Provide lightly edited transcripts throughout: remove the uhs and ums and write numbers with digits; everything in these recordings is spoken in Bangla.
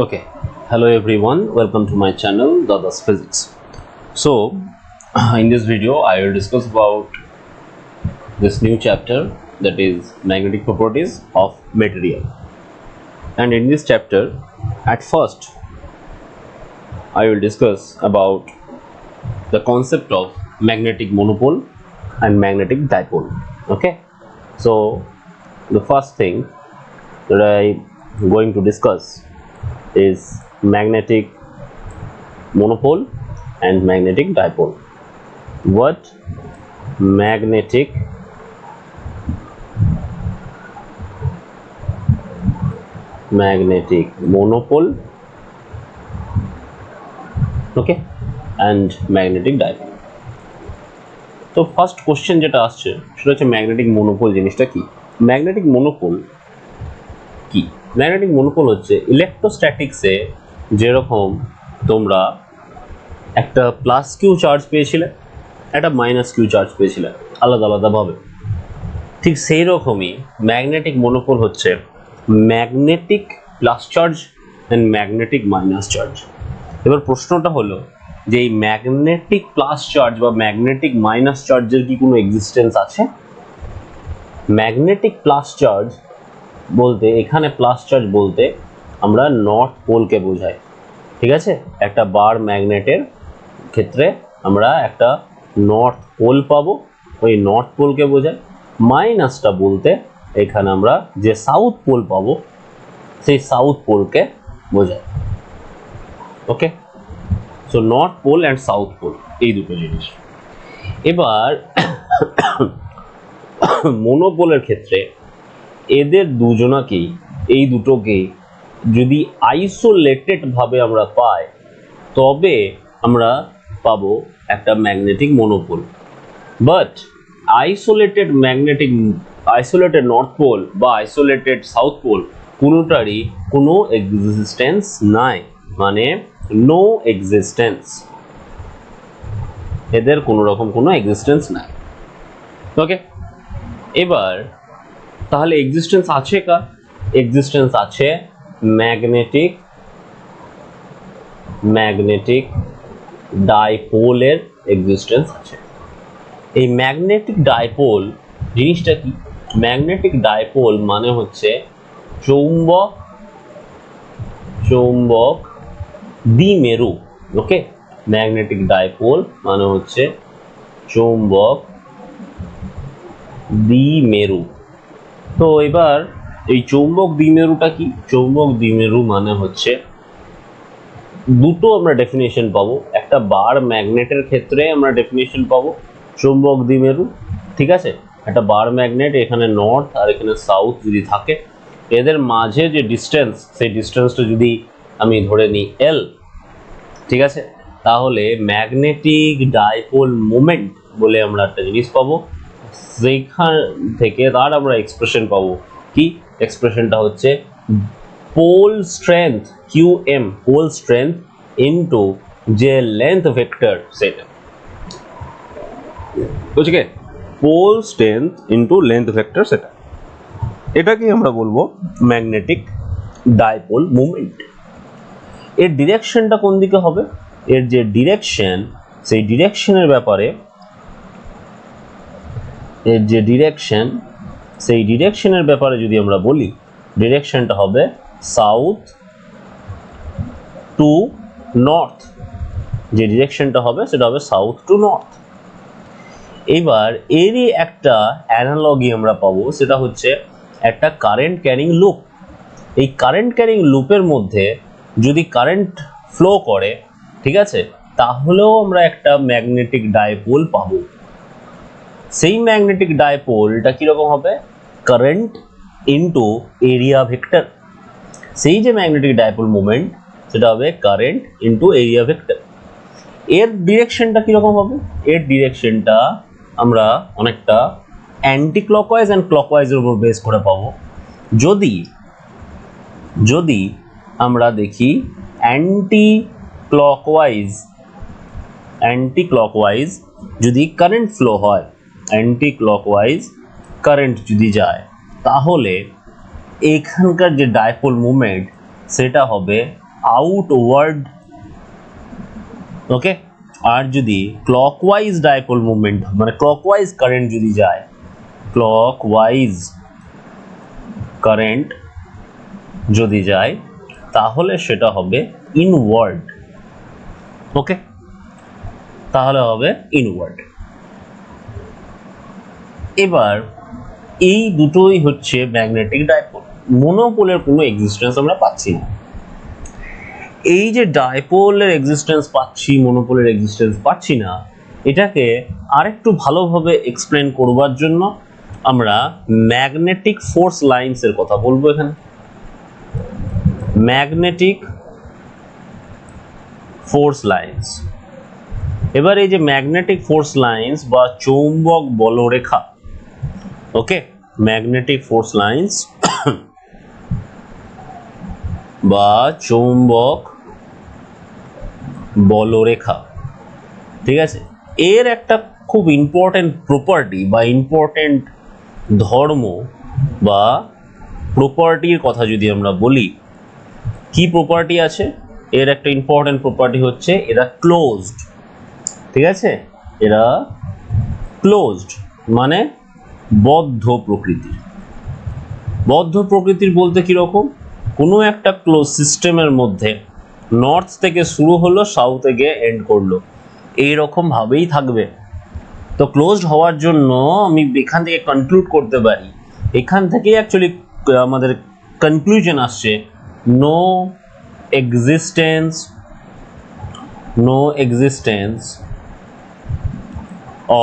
Okay, hello everyone, welcome to my channel Dada'S Physics. So in this video I will discuss about this new chapter, that is magnetic properties of material. And in this chapter, at first I will discuss about the concept of magnetic monopole and magnetic dipole. Okay, so the first thing that I am going to discuss is magnetic monopole and magnetic dipole. What magnetic monopole, okay, and magnetic dipole. So first question যেটা আসছে সেটা হচ্ছে ম্যাগনেটিক মনোপোল জিনিসটা কি। ম্যাগনেটিক মনোপোল কি? ম্যাগনেটিক মনোপোল হচ্ছে ইলেকট্রোস্ট্যাটিক্সে যেরকম তোমরা একটা প্লাস কিউ চার্জ পেয়েছিলে, একটা মাইনাস কিউ চার্জ পেয়েছিলে আলাদা আলাদাভাবে, ঠিক সেই রকমই ম্যাগনেটিক মনোপোল হচ্ছে magnetic plus charge and magnetic minus charge. এবার প্রশ্নটা হলো যে এই ম্যাগনেটিক প্লাস চার্জ বা ম্যাগনেটিক মাইনাস চার্জের কি কোনো এক্সিস্টেন্স আছে? ম্যাগনেটিক প্লাস চার্জ বলতে, এখানে প্লাস চার্জ বলতে আমরা নর্থ পোলকে বোঝাই, ঠিক আছে। একটা বার ম্যাগনেটের ক্ষেত্রে আমরা একটা নর্থ পোল পাবো, ওই নর্থ পোলকে বোঝায়। মাইনাসটা বলতে এখানে আমরা যে সাউথ পোল পাবো সেই সাউথ পোলকে বোঝায়। Okay, so north pole and south pole এই দুটো জিনিস। এবার মনোপোলের ক্ষেত্রে এদের দুজনাকেই, এই দুটোকেই যদি আইসোলেটেড ভাবে আমরা পাই তবে আমরা পাবো একটা magnetic monopole. But isolated north pole বা আইসোলেটেড সাউথ পোল কোনোটারই কোনো এক্সিস্টেন্স নাই, মানে নো এক্সিস্টেন্স, এদের কোনো রকম কোনো এক্সিস্টেন্স নাই। ওকে, এবার তাহলে এক্সিস্টেন্স আছে কার? এক্সিস্টেন্স আছে ম্যাগনেটিক ডাইপোলের এক্সিস্টেন্স আছে। এই ম্যাগনেটিক ডাইপোল জিনিসটা কি? ম্যাগনেটিক ডাইপোল মানে হচ্ছে চৌম্বক দ্বিমেরু। ওকে, ম্যাগনেটিক ডাইপোল মানে হচ্ছে চৌম্বক দ্বিমেরু। তো এবার এই চৌম্বক দ্বিমেরুটা কি? চৌম্বক দ্বিমেরু মানে হচ্ছে দুটো আমরা ডেফিনেশন পাবো। একটা বার ম্যাগনেটের ক্ষেত্রে আমরা ডেফিনেশন পাবো চৌম্বক দ্বিমেরু, ঠিক আছে। একটা বার ম্যাগনেট, এখানে নর্থ আর এখানে সাউথ যদি থাকে, এদের মাঝে যে ডিস্টেন্স, সেই ডিস্টেন্সটা যদি আমি ধরে নিই এল, ঠিক আছে, তাহলে ম্যাগনেটিক ডাইপোল মোমেন্ট বলে আমরা একটা জিনিস পাবো। সেইখান থেকে তার আমরা এক্সপ্রেশন পাবো। কি এক্সপ্রেশনটা হচ্ছে? Pole strength QM, pole strength into যে লেন্থ ভেক্টর সেটা, বুঝছে কি? Pole strength into length vector সেটা, এটাকে আমরা বলবো ম্যাগনেটিক ডাইপোল মোমেন্ট। এর ডিরেকশনটা কোন দিকে হবে? এর যে ডিরেকশন, সেই ডিরেকশনের ব্যাপারে, এর যে ডিরেকশন, সেই ডিরেকশনের ব্যাপারে যদি আমরা বলি, ডিরেকশনটা হবে সাউথ টু নর্থ। যে ডিরেকশনটা হবে সেটা হবে সাউথ টু নর্থ। এবার এরই একটা অ্যানালজি আমরা পাবো, সেটা হচ্ছে একটা কারেন্ট ক্যারিং লুপ। এই কারেন্ট ক্যারিং লুপের মধ্যে যদি কারেন্ট ফ্লো করে, ঠিক আছে, তাহলেও আমরা একটা ম্যাগনেটিক ডাইপোল পাবো। সেই ম্যাগনেটিক ডাইপোলটা কিরকম হবে? Current into area vector. সেই যে ম্যাগনেটিক ডাইপোল মোমেন্ট সেটা হবে কারেন্ট ইনটু এরিয়া ভেক্টর। এর ডিরেকশনটা কিরকম হবে? এর ডিরেকশনটা আমরা অনেকটা অ্যান্টি ক্লকওয়াইজ অ্যান্ড ক্লকওয়াইজের উপর বেস করে পাবো। যদি আমরা দেখি অ্যান্টি ক্লকওয়াইজ যদি কারেন্ট ফ্লো হয়, অ্যান্টি ক্লকওয়াইজ কারেন্ট যদি যায়, তাহলে এখানকার যে ডাইপোল মোমেন্ট সেটা হবে আউটওয়ার্ড, ওকে। আর যদি ক্লকওয়াইজ ডাইপোল মুভমেন্ট মানে ক্লকওয়াইজ কারেন্ট যদি যায়, ক্লকওয়াইজ কারেন্ট যদি যায় তাহলে সেটা হবে ইনওয়ার্ড, ওকে, তাহলে হবে ইনওয়ার্ড। এবার এই দুটোই হচ্ছে ম্যাগনেটিক ডাইপোল। মনোপোলের কোনো এক্সিস্টেন্স আমরা পাচ্ছি না। এই যে ডাইপোলের এক্সিস্টেন্স পাচ্ছি, মনোপোলের এক্সিস্টেন্স পাচ্ছি না, এটাকে আরেকটু ভালোভাবে এক্সপ্লেন করবার জন্য আমরা ম্যাগনেটিক ফোর্স লাইনস এর কথা বলবো এখানে। Magnetic force lines. এবার এই যে ম্যাগনেটিক ফোর্স লাইনস বা চৌম্বক বলরেখা, ওকে, ম্যাগনেটিক ফোর্স লাইনস বা চৌম্বক বলরেখা, ঠিক আছে, এর একটা খুব ইম্পর্টেন্ট প্রপার্টি বা ইম্পর্টেন্ট ধর্ম বা প্রপার্টির কথা যদি আমরা বলি, কি প্রপার্টি আছে এর? একটা ইম্পর্টেন্ট প্রপার্টি হচ্ছে এরা ক্লোজড, ঠিক আছে, এরা ক্লোজড মানে বদ্ধ প্রকৃতির। বদ্ধ প্রকৃতির বলতে কিরকম? কোনো একটা ক্লোজ সিস্টেমের মধ্যে নর্থ থেকে শুরু হলো, সাউথে গিয়ে এন্ড করলো, এইরকম ভাবেই থাকবে। তো ক্লোজড হওয়ার জন্য আমি এখান থেকে কনক্লুড করতে পারি, এখান থেকেই অ্যাকচুয়ালি আমাদের কনক্লুশন আসছে, নো এক্সিস্টেন্স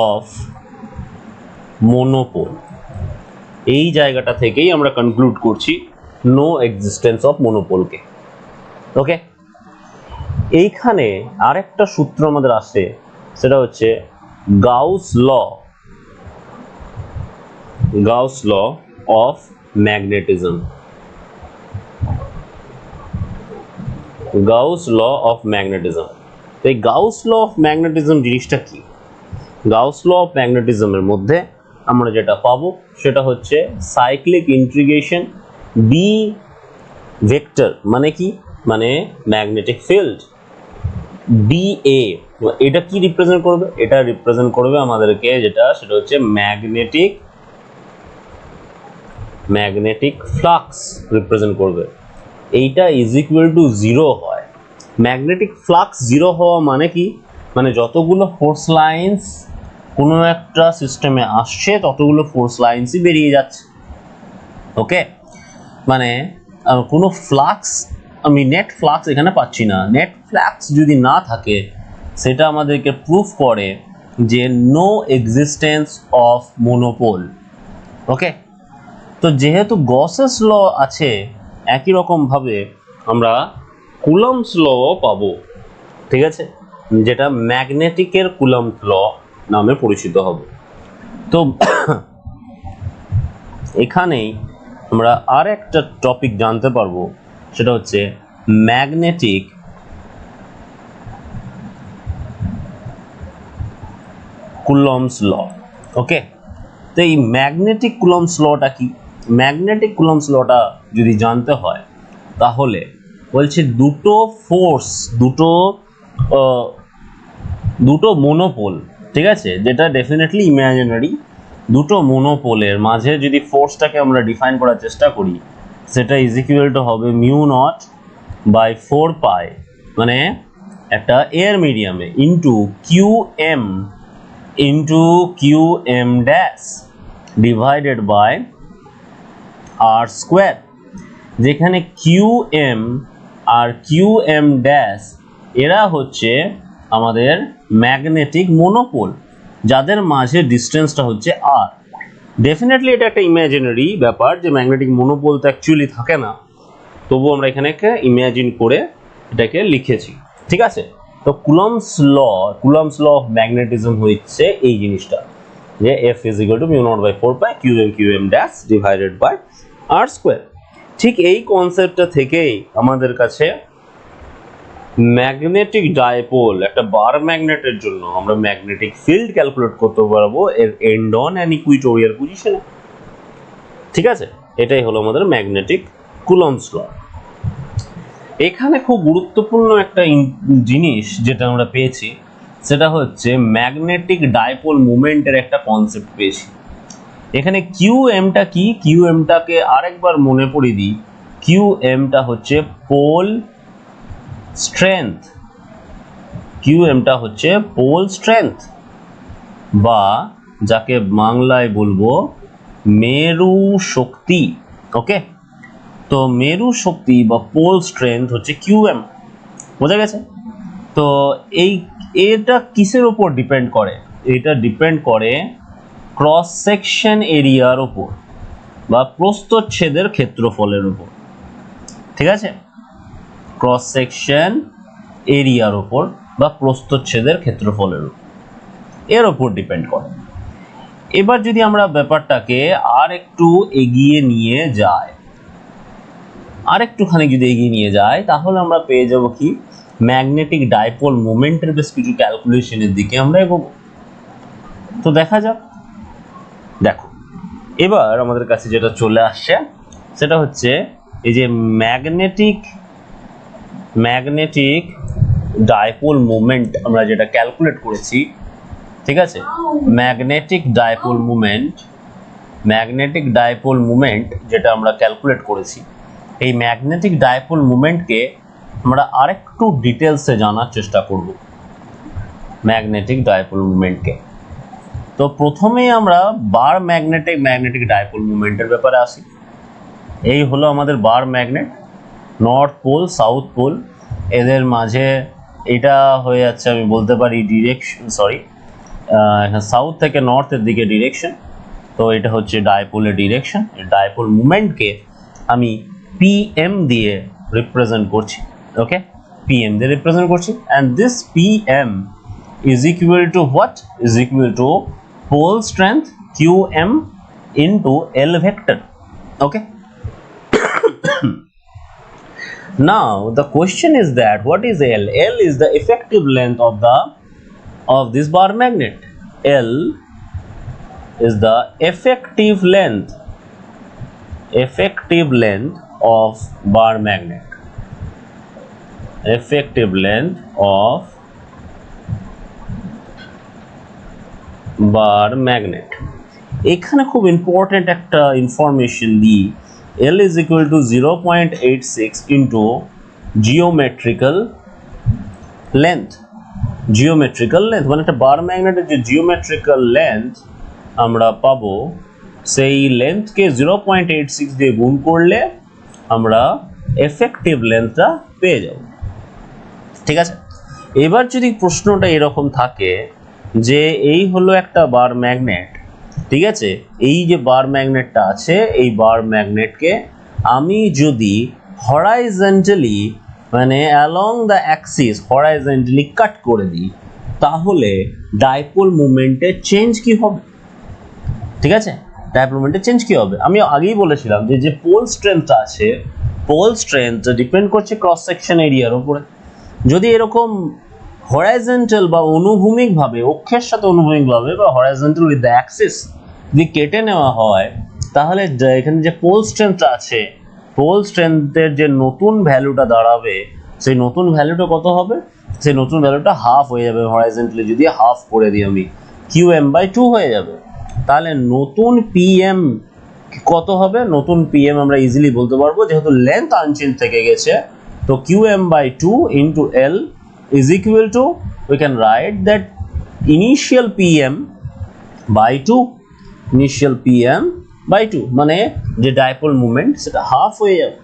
অফ মনোপোল। এই জায়গাটা থেকেই আমরা কনক্লুড করছি নো এক্সিস্টেন্স অফ মনোপোলকে, ওকে। এইখানে আরেকটা সূত্র আমাদের আসে, সেটা হচ্ছে Gauss law of magnetism. Gauss law of magnetism. এই গাউস ল অফ ম্যাগনেটিজম জিনিসটা কি? গাউস ল অফ ম্যাগনেটিজমের মধ্যে আমরা যেটা পাবো সেটা হচ্ছে সাইক্লিক ইন্টিগ্রেশন বি ভেক্টর, মানে কি? মানে ম্যাগনেটিক ফিল্ড বি এ। এটা কি রিপ্রেজেন্ট করবে? এটা রিপ্রেজেন্ট করবে আমাদেরকে যেটা, সেটা হচ্ছে ম্যাগনেটিক ফ্লাক্স রিপ্রেজেন্ট করবে। এইটা ইজ ইকুয়াল টু 0 হয়। ম্যাগনেটিক ফ্লাক্স 0 হওয়া মানে কি? মানে যতগুলো ফোর্স লাইন্স কোনো একটা সিস্টেমে আসছে ততগুলো ফোর্স লাইন্সই বেরিয়ে যাচ্ছে, ওকে। মানে কোনো ফ্লাক্স, আমি নেট ফ্লাক্স এখানে পাচ্ছি না। নেট ফ্লাক্স যদি না থাকে সেটা আমাদেরকে প্রুফ করে যে নো এক্সিস্টেন্স অফ মনোপোল, ওকে। তো যেহেতু গসেস ল আছে, একই রকমভাবে আমরা কুলম্বস ল পাবো, ঠিক আছে, যেটা ম্যাগনেটিকের কুলম্ব ল নামে পরিচিত হবে। তো এখানেই আমরা আর একটা টপিক জানতে পারবো, সেটা হচ্ছে ম্যাগনেটিক কুলম্বস ল, ওকে। তো এই ম্যাগনেটিক কুলম্বস লটা কি? ম্যাগনেটিক কুলম্বস লটা যদি জানতে হয় তাহলে বলছে দুটো ফোর্স, দুটো মনোপোল, ঠিক আছে, যেটা ডেফিনেটলি ইমাজিনারি, দুটো মনোপোলের মাঝে যদি ফোর্সটাকে আমরা ডিফাইন করার চেষ্টা করি, সেটা ইজ ইকুয়াল টু হবে মিউ নট বাই 4 পাই, মানে একটা এয়ার মিডিয়ামে into Q M dash divided by R square, যেখানে কিউ এম আর কিউ এম ড্যাশ এরা হচ্ছে আমাদের ম্যাগনেটিক মনোপোল, যাদের মাঝে ডিস্টেন্সটা হচ্ছে আর। ডেফিনেটলি এটা একটা ইমাজিনারি ব্যাপার, যে ম্যাগনেটিক মনোপোল তো অ্যাকচুয়ালি থাকে না, তবু আমরা এখানে ইমাজিন করে এটাকে লিখেছি, ঠিক আছে। তো কুলম্বস ল অফ ম্যাগনেটিজম হচ্ছে এই জিনিসটা, যে F is equal to mu not by 4 pi Q M dash divided by R square. ঠিক এই কনসেপ্টটা থেকেই আমাদের কাছে ম্যাগনেটিক ডাইপোল, একটা বার ম্যাগনেটের জন্য আমরা ম্যাগনেটিক ফিল্ড ক্যালকুলেট করতে পারবো এর এন্ড অন অ্যান ইকুইটোরিয়াল পজিশনে, ঠিক আছে। এটাই হলো আমাদের ম্যাগনেটিক কুলম্বস ল। এখানে খুব গুরুত্বপূর্ণ একটা জিনিস যেটা আমরা পেয়েছি সেটা হচ্ছে ম্যাগনেটিক ডাইপোল মোমেন্টের একটা কনসেপ্ট পেয়েছি। এখানে কিউএমটা কি, কিউএমটাকে আরেকবার মনে পড়িয়ে দিই। কিউএমটা হচ্ছে পোল স্ট্রেংথ, কিউএমটা হচ্ছে পোল স্ট্রেংথ বা যাকে বাংলায় বলবো মেরু শক্তি। ওকে, তো মেরু শক্তি বা পোল স্ট্রেংথ হচ্ছে কিউএম, বোঝা গেছে? তো এটা কিসের উপর ডিপেন্ড করে? এটা ডিপেন্ড করে ক্রস সেকশন এরিয়ার উপর বা প্রস্থচ্ছেদের ক্ষেত্রফলের উপর, ঠিক আছে? ক্রস সেকশন এরিয়ার উপর বা প্রস্থচ্ছেদের ক্ষেত্রফলের উপর, এর উপর ডিপেন্ড করে। এবার যদি আমরা ব্যাপারটাকে আর একটু এগিয়ে নিয়ে যাই, আর একটুখানি যদি এগিয়ে নিয়ে যাই তাহলে আমরা পেয়ে যাব কি ম্যাগনেটিক ডাইপোল মোমেন্টের বেশ কিছু ক্যালকুলেশনের দিকে আমরা এগোবো। তো দেখা যাক। দেখো এবার আমাদের কাছে যেটা চলে আসছে সেটা হচ্ছে এই যে ম্যাগনেটিক ডাইপোল মোমেন্ট আমরা যেটা ক্যালকুলেট করেছি, ঠিক আছে? ম্যাগনেটিক ডাইপোল মোমেন্ট যেটা আমরা ক্যালকুলেট করেছি, এই ম্যাগনেটিক ডাইপোল মোমেন্টকে আমরা আরেকটু ডিটেলসে জানার চেষ্টা করব। ম্যাগনেটিক ডাইপোল মোমেন্টকে তো প্রথমেই আমরা বার ম্যাগনেটিক ডাইপোল মোমেন্টের ব্যাপারে আসি। এই হলো আমাদের bar magnet, north pole south pole, এদের মাঝে এটা হয়ে যাচ্ছে আমি বলতে পারি ডিরেকশন, সরি সাউথ থেকে নর্থের দিকে ডিরেকশন। তো এটা হচ্ছে ডাইপোলের ডিরেকশন। ডাইপোল মোমেন্টকে আমি পিএম দিয়ে রিপ্রেজেন্ট করছি। ওকে, পিএম দিয়ে রিপ্রেজেন্ট করছি, and this PM is equal to what? Is equal to pole strength qm into L vector. Okay. Now the question is that what is L? L is the effective length of this bar magnet. L is the effective length of bar magnet. Effective length of bar magnet. এখানে খুব ইম্পর্টেন্ট একটা ইনফরমেশন দিই, L is equal to 0.86 into geometrical length. Geometrical length মানে একটা বার ম্যাগনেটের যে জিওমেট্রিক্যাল লেন্থ আমরা পাবো, সেই লেন্থকে 0.86 দিয়ে গুণ করলে আমরা এফেক্টিভ লেন্থটা পেয়ে যাব, ঠিক আছে? এবার যদি প্রশ্নটা এরকম থাকে যে এই হলো একটা বার ম্যাগনেট, ঠিক আছে? এই যে বার ম্যাগনেটটা আছে, এই বার ম্যাগনেটকে আমি যদি হরাইজন্টালি মানে অ্যালং দ্য অ্যাক্সিস হরাইজন্টালি কাট করে দিই তাহলে ডাইপোল মোমেন্টের চেঞ্জ কি হবে? ঠিক আছে, ডাইপোল মোমেন্টের চেঞ্জ কি হবে? আমি আগেই বলেছিলাম যে পোল স্ট্রেংথ আছে, পোল স্ট্রেংথ ডিপেন্ড করছে ক্রস সেকশন এরিয়ার উপরে। যদি এরকম হরাইজন্টাল বা অনুভূমিক ভাবে, অক্ষের সাথে অনুভূমিক ভাবে বা হরাইজন্টাল উইথ দ্য অ্যাক্সিস যদি কেটে নেওয়া হয় তাহলে এখানে যে পোল স্ট্রেংথ আছে, পোল স্ট্রেংথের যে নতুন ভ্যালুটা দাঁড়াবে, সেই নতুন ভ্যালুটা কত হবে? সেই নতুন ভ্যালুটা হাফ হয়ে যাবে। হরাইজন্টালি যদি হাফ করে দিই আমি, qm/2 হয়ে যাবে। তাহলে নতুন পিএম কত হবে? নতুন পিএম আমরা ইজিলি বলতে পারবো, যেহেতু লেন্থ আনচেঞ্জ থেকে গেছে, তো qm/2 into L is equal to, we can write that initial pm by 2, initial pm by 2 মানে যে ডাইপোল মোমেন্ট সেটা হাফ হয়ে যাবে।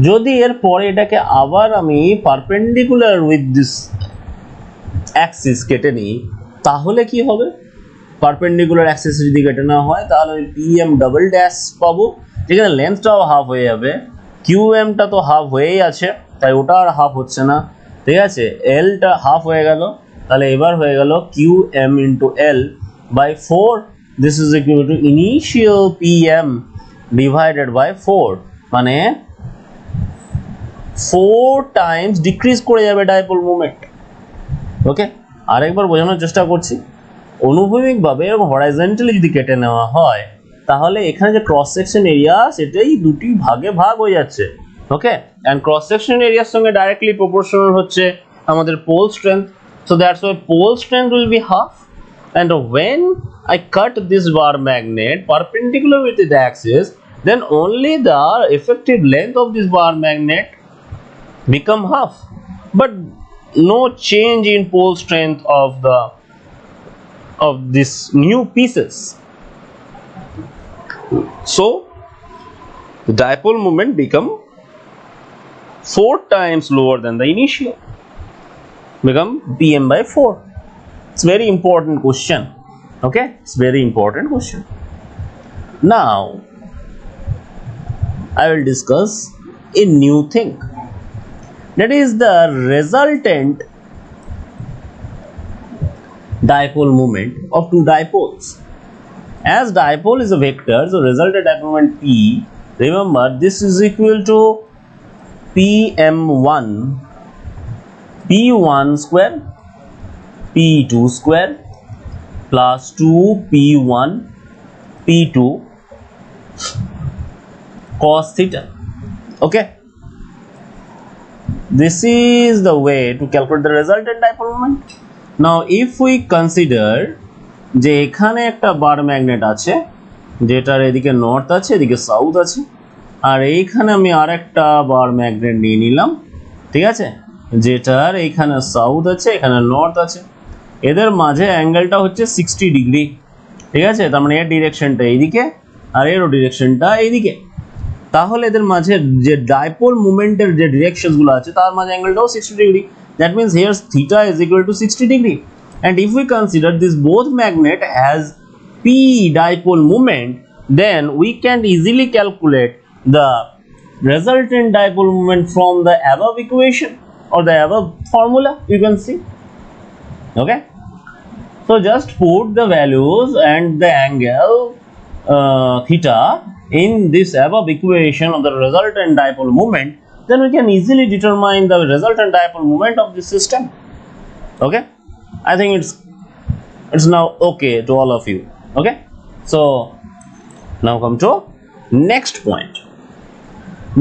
যদি এর পরে এটাকে আবার আমি পারপেন্ডিকুলার উইথ দিস অ্যাক্সিস কেটে নিই তাহলে কি হবে? পারপেন্ডিকুলার অ্যাক্সিস যদি কেটে নেওয়া হয় তাহলে আমি pm ডাবল ড্যাশ পাবো, যেখানে লেন্থটাও হাফ হয়ে যাবে। qmটা তো হাফ হয়েই আছে, তাই ওটা আর হাফ হচ্ছে না, ঠিক আছে? এলটা হাফ হয়ে গেল, তাহলে এবার হয়ে গেল qm into L by 4. This is equal to initial pm divided by 4, মানে 4 টাইমস ডিক্রিজ করে যাবে ডাইপোল মোমেন্ট। ওকে, আরেকবার বোঝানোর চেষ্টা করছি। অনুভূমিকভাবে এবং হরাইজন্টালি যদি কেটে নেওয়া হয় তাহলে এখানে যে ক্রস সেকশন এরিয়া সেটাই দুটি ভাগে ভাগ হয়ে যাচ্ছে। okay, and cross section area সঙ্গে directly proportional হচ্ছে আমাদের pole strength, so that's why pole strength will be half. And when I cut this bar magnet perpendicular with the axis, then only the effective length of this bar magnet become half, but no change in pole strength of these new pieces. So the dipole moment become 4 times lower than the initial, become Pm by 4. It's very important question, okay, it's very important question. Now I will discuss a new thing, that is the resultant dipole moment of two dipoles. As dipole is a vector, so resultant dipole moment P, remember this is equal to Pm1 P1 square P2 square plus 2 P1 P2 cos theta, okay. This is the way to calculate the resultant dipole moment. Now if we consider যে এখানে একটা বার ম্যাগনেট আছে যেটার এদিকে নর্থ আছে এদিকে সাউথ আছে, আর এইখানে আমি আরেকটা বার ম্যাগনেট নিয়ে নিলাম, ঠিক আছে, যেটার এইখানে সাউথ আছে এখানে নর্থ আছে, এদের মাঝে অ্যাঙ্গেলটা হচ্ছে 60 ডিগ্রি, ঠিক আছে, তার মানে এর ডিরেকশনটা এইদিকে আর এরও ডিরেকশনটা এইদিকে, তাহলে এদের মাঝে যে ডাইপোল মোমেন্টের যে ডিরেকশনগুলো আছে তার মাঝে অ্যাঙ্গেলটাও 60 degree, that means here theta is equal two 60 degree. And if we consider this both magnet has p dipole moment, then we can easily calculate the resultant dipole moment from the above equation or the above formula, you can see, okay. So just put the values and the angle theta in this above equation of the resultant dipole moment, then we can easily determine the resultant dipole moment of this system, okay. I think it's now okay to all of you, okay. So now come to next point.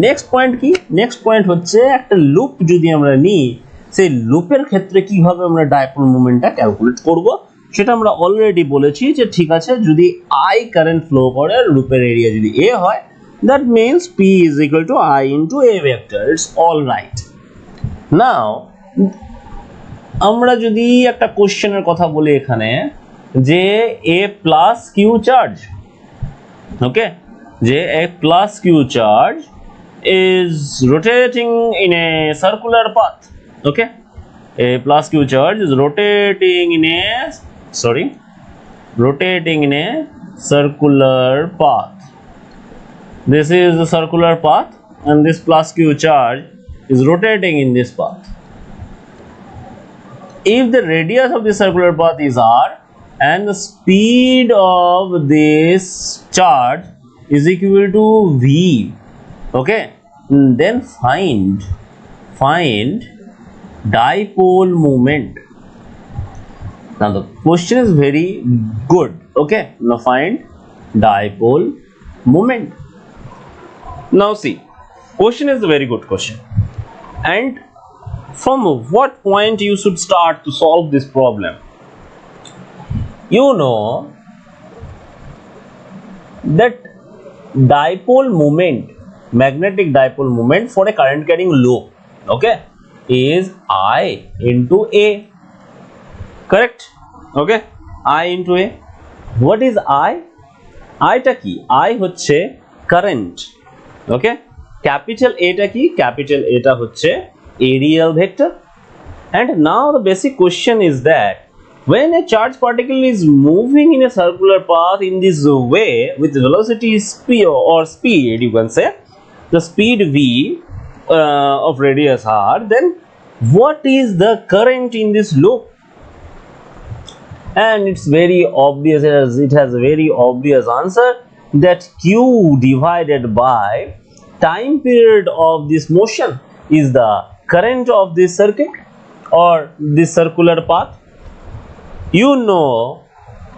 Next point কি, next point হচ্ছে একটা লুপ যদি আমরা নিই, সেই লুপের ক্ষেত্রে কিভাবে আমরা ডাইপোল মোমেন্টটা ক্যালকুলেট করব সেটা আমরা অলরেডি বলেছি যে ঠিক আছে, যদি I কারেন্ট ফ্লো করে লুপের এরিয়া যদি A হয়, that means P is equal to I into A vector. It's all right. Now আমরা যদি একটা কোশ্চেনের কথা বলি এখানে যে A plus Q charge, okay, যে A plus Q charge is rotating in a circular path, okay, A plus Q charge is rotating in a circular path. This is the circular path and this plus Q charge is rotating in this path. If the radius of the circular path is r and the speed of this charge is equal to v, okay, then find dipole moment. Now the question is very good, okay. Now find dipole moment. Now see, question is a very good question, and from what point you should start to solve this problem? You know that dipole moment, magnetic dipole moment for a current carrying loop, okay, is I into A, correct, okay, I into A. What is I? I টা কি? I হচ্ছে current, okay, capital A টা কি? Capital A টা হচ্ছে aerial vector. And now the basic question is that when a charged particle is moving in a circular path in this way with velocity speed, you can say the speed v of radius r, then what is the current in this loop? And it's very obvious, it has a very obvious answer, that q divided by time period of this motion is the current of this circuit or this circular path. You know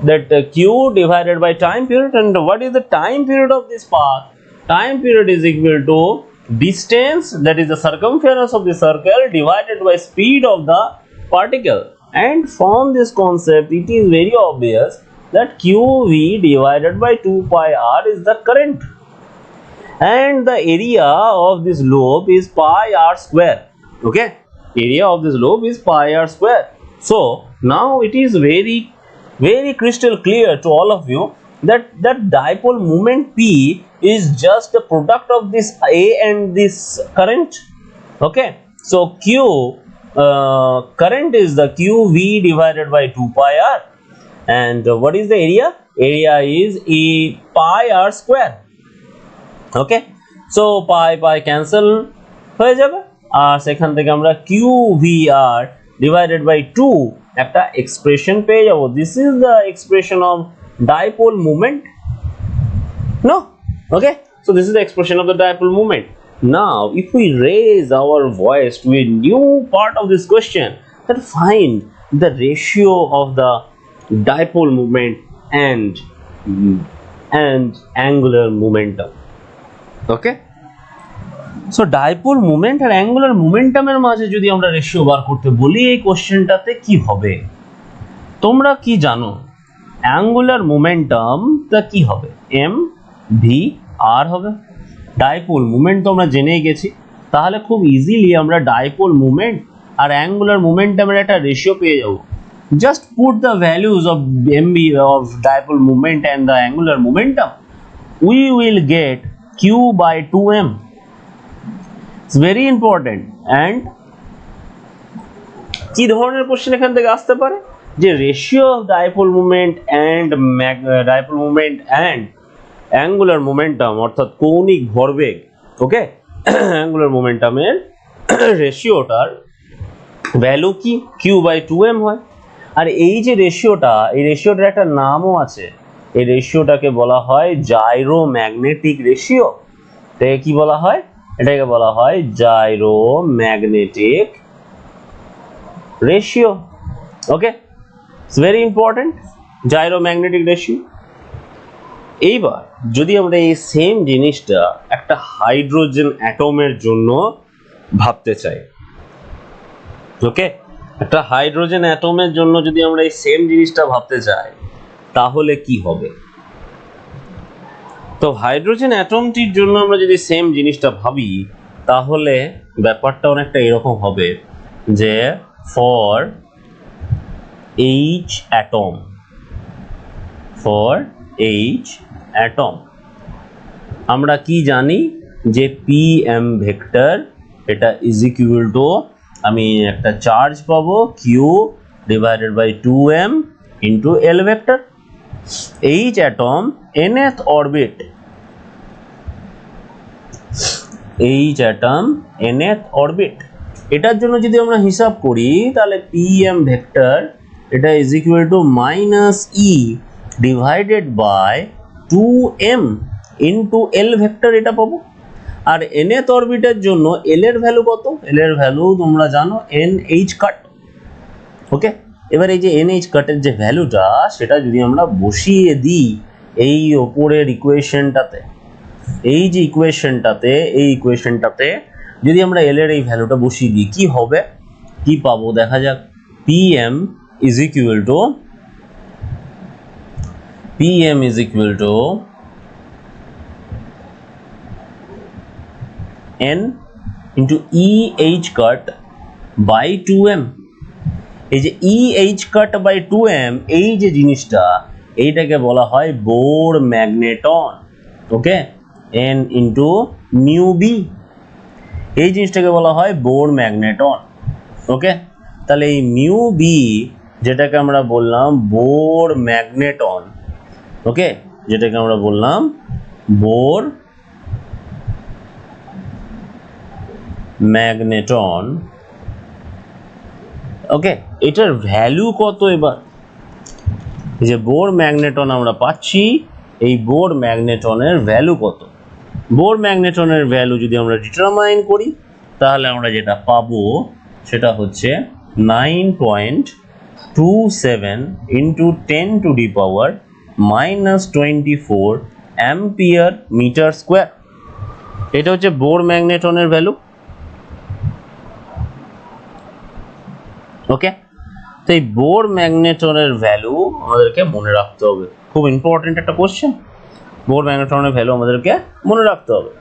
that q divided by time period, and what is the time period of this path? Time period is equal to distance, that is the circumference of the circle divided by speed of the particle. And from this concept it is very obvious that QV divided by 2 pi r is the current, and the area of this lobe is pi r square. Okay, area of this lobe is pi r square. So now it is very crystal clear to all of you that dipole moment P is just the product of this A and this current. Okay, so Q current is the QV divided by 2 pi r, and what is the area? Area is a pi r square. Okay, so pi cancel হয়ে যাবে, আর সেখান থেকে আমরা QVR divided by 2 একটা expression পেয়ে যাব. This is the expression of dipole moment. No? Okay, so this is the expression of the dipole moment. Now if we raise our voice to a new part of this question, then find the ratio of the dipole moment and angular momentum. Okay, so dipole moment R angular momentum এর মাঝে যদি আমরা রেশিও বার করতে বলি, এই কোশ্চেনটাতে কি হবে তোমরা কি জানো? angular momentum টা কি হবে? mv/r হবে. dipole moment তো আমরা জেনেই গেছি, তাহলে খুব ইজিলি আমরা dipole moment আর angular momentum এর একটা রেশিও পেয়ে যাব. just put the values of mv of dipole moment and the angular momentum, we will get q by 2m. It's very important. And কি ধরনের কোশ্চেন এখান থেকে আসতে পারে? যে ratio of dipole movement and dipole movement and angular momentum, অর্থাৎ কৌণিক ভরবেগ, ওকে, অ্যাঙ্গুলার মোমেন্টামের রেশিওটার ভ্যালু কি? কিউ বাই 2m হয়. আর এই যে রেশিওটা, এই রেশিওটার একটা নামও আছে. এই রেশিওটাকে বলা হয় জাইরোম্যাগনেটিক রেশিও. এটাকে কি বলা হয়? এটাকে বলা হয় gyromagnetic ratio. Okay, it's very important, gyromagnetic ratio. এইবার যদি আমরা এই সেম জিনিসটা একটা হাইড্রোজেন অ্যাটমের জন্য ভাবতে চাই, ওকে, একটা হাইড্রোজেন অ্যাটমের জন্য যদি আমরা এই সেম জিনিসটা ভাবতে চাই, তাহলে কি হবে? তো হাইড্রোজেন অ্যাটমটির জন্য আমরা যদি সেম জিনিসটা ভাবি, তাহলে ব্যাপারটা অনেকটা এরকম হবে যে ফর এইচ অ্যাটম আমরা কি জানি যে পি এম ভেক্টর, এটা ইজ ইকুয়াল টু, আমি একটা চার্জ পাবো Q divided by 2m into L vector. H atom nth orbit, H atom nth orbit, এটার জন্য যদি আমরা হিসাব করি, তাহলে pm ভেক্টর এটা is equal to minus E divided by 2m into L vector, এটা পাবো. আর nth অরবিটের জন্য এল এর ভ্যালু কত? এল এর ভ্যালু তোমরা জানো nh কাট. ওকে, এবার এই যে nh কাটের যে ভ্যালুটা, সেটা যদি আমরা বসিয়ে দিই এই ওপরের ইকুয়েশনটাতে, এই যে ইকুয়েশনটাতে, এই ইকুয়েশনটাতে যদি আমরা এল এর এই ভ্যালুটা বসিয়ে দিই, কি হবে, কি পাবো দেখা যাক. pm is equal to n into eh cut by 2m. এই যে eh cut by 2m, এই যে জিনিসটা, এইটাকে বলা হয় বোর ম্যাগনেটন. ওকে, n into mu b, এই জিনিসটাকে বলা হয় বোর ম্যাগনেটন. ওকে, তাহলে এই মিউ বি, যেটাকে আমরা বললাম বোর ম্যাগনেটন, ওকে, যেটাকে আমরা বললাম বোর ম্যাগনেটন, ওকে, এটার ভ্যালু কত? এবার এই যে বোর ম্যাগনেটন আমরা পাচ্ছি, এই বোর ম্যাগনেটনের ভ্যালু কত? বোর ম্যাগনেটনের ভ্যালু যদি আমরা ডিটারমাইন করি, তাহলে আমরা যেটা পাবো সেটা হচ্ছে 9.27 into 10 to the power -24 ampere metre square. এটা হচ্ছে বোর ম্যাগনেটনের ভ্যালু। ওকে, তো এই বোর ম্যাগনেটনের ভ্যালু আমাদেরকে মনে রাখতে হবে, খুব ইম্পর্টেন্ট একটা কোশ্চেন। বোর ম্যাগনেটনের ভ্যালু আমাদেরকে মনে রাখতে হবে।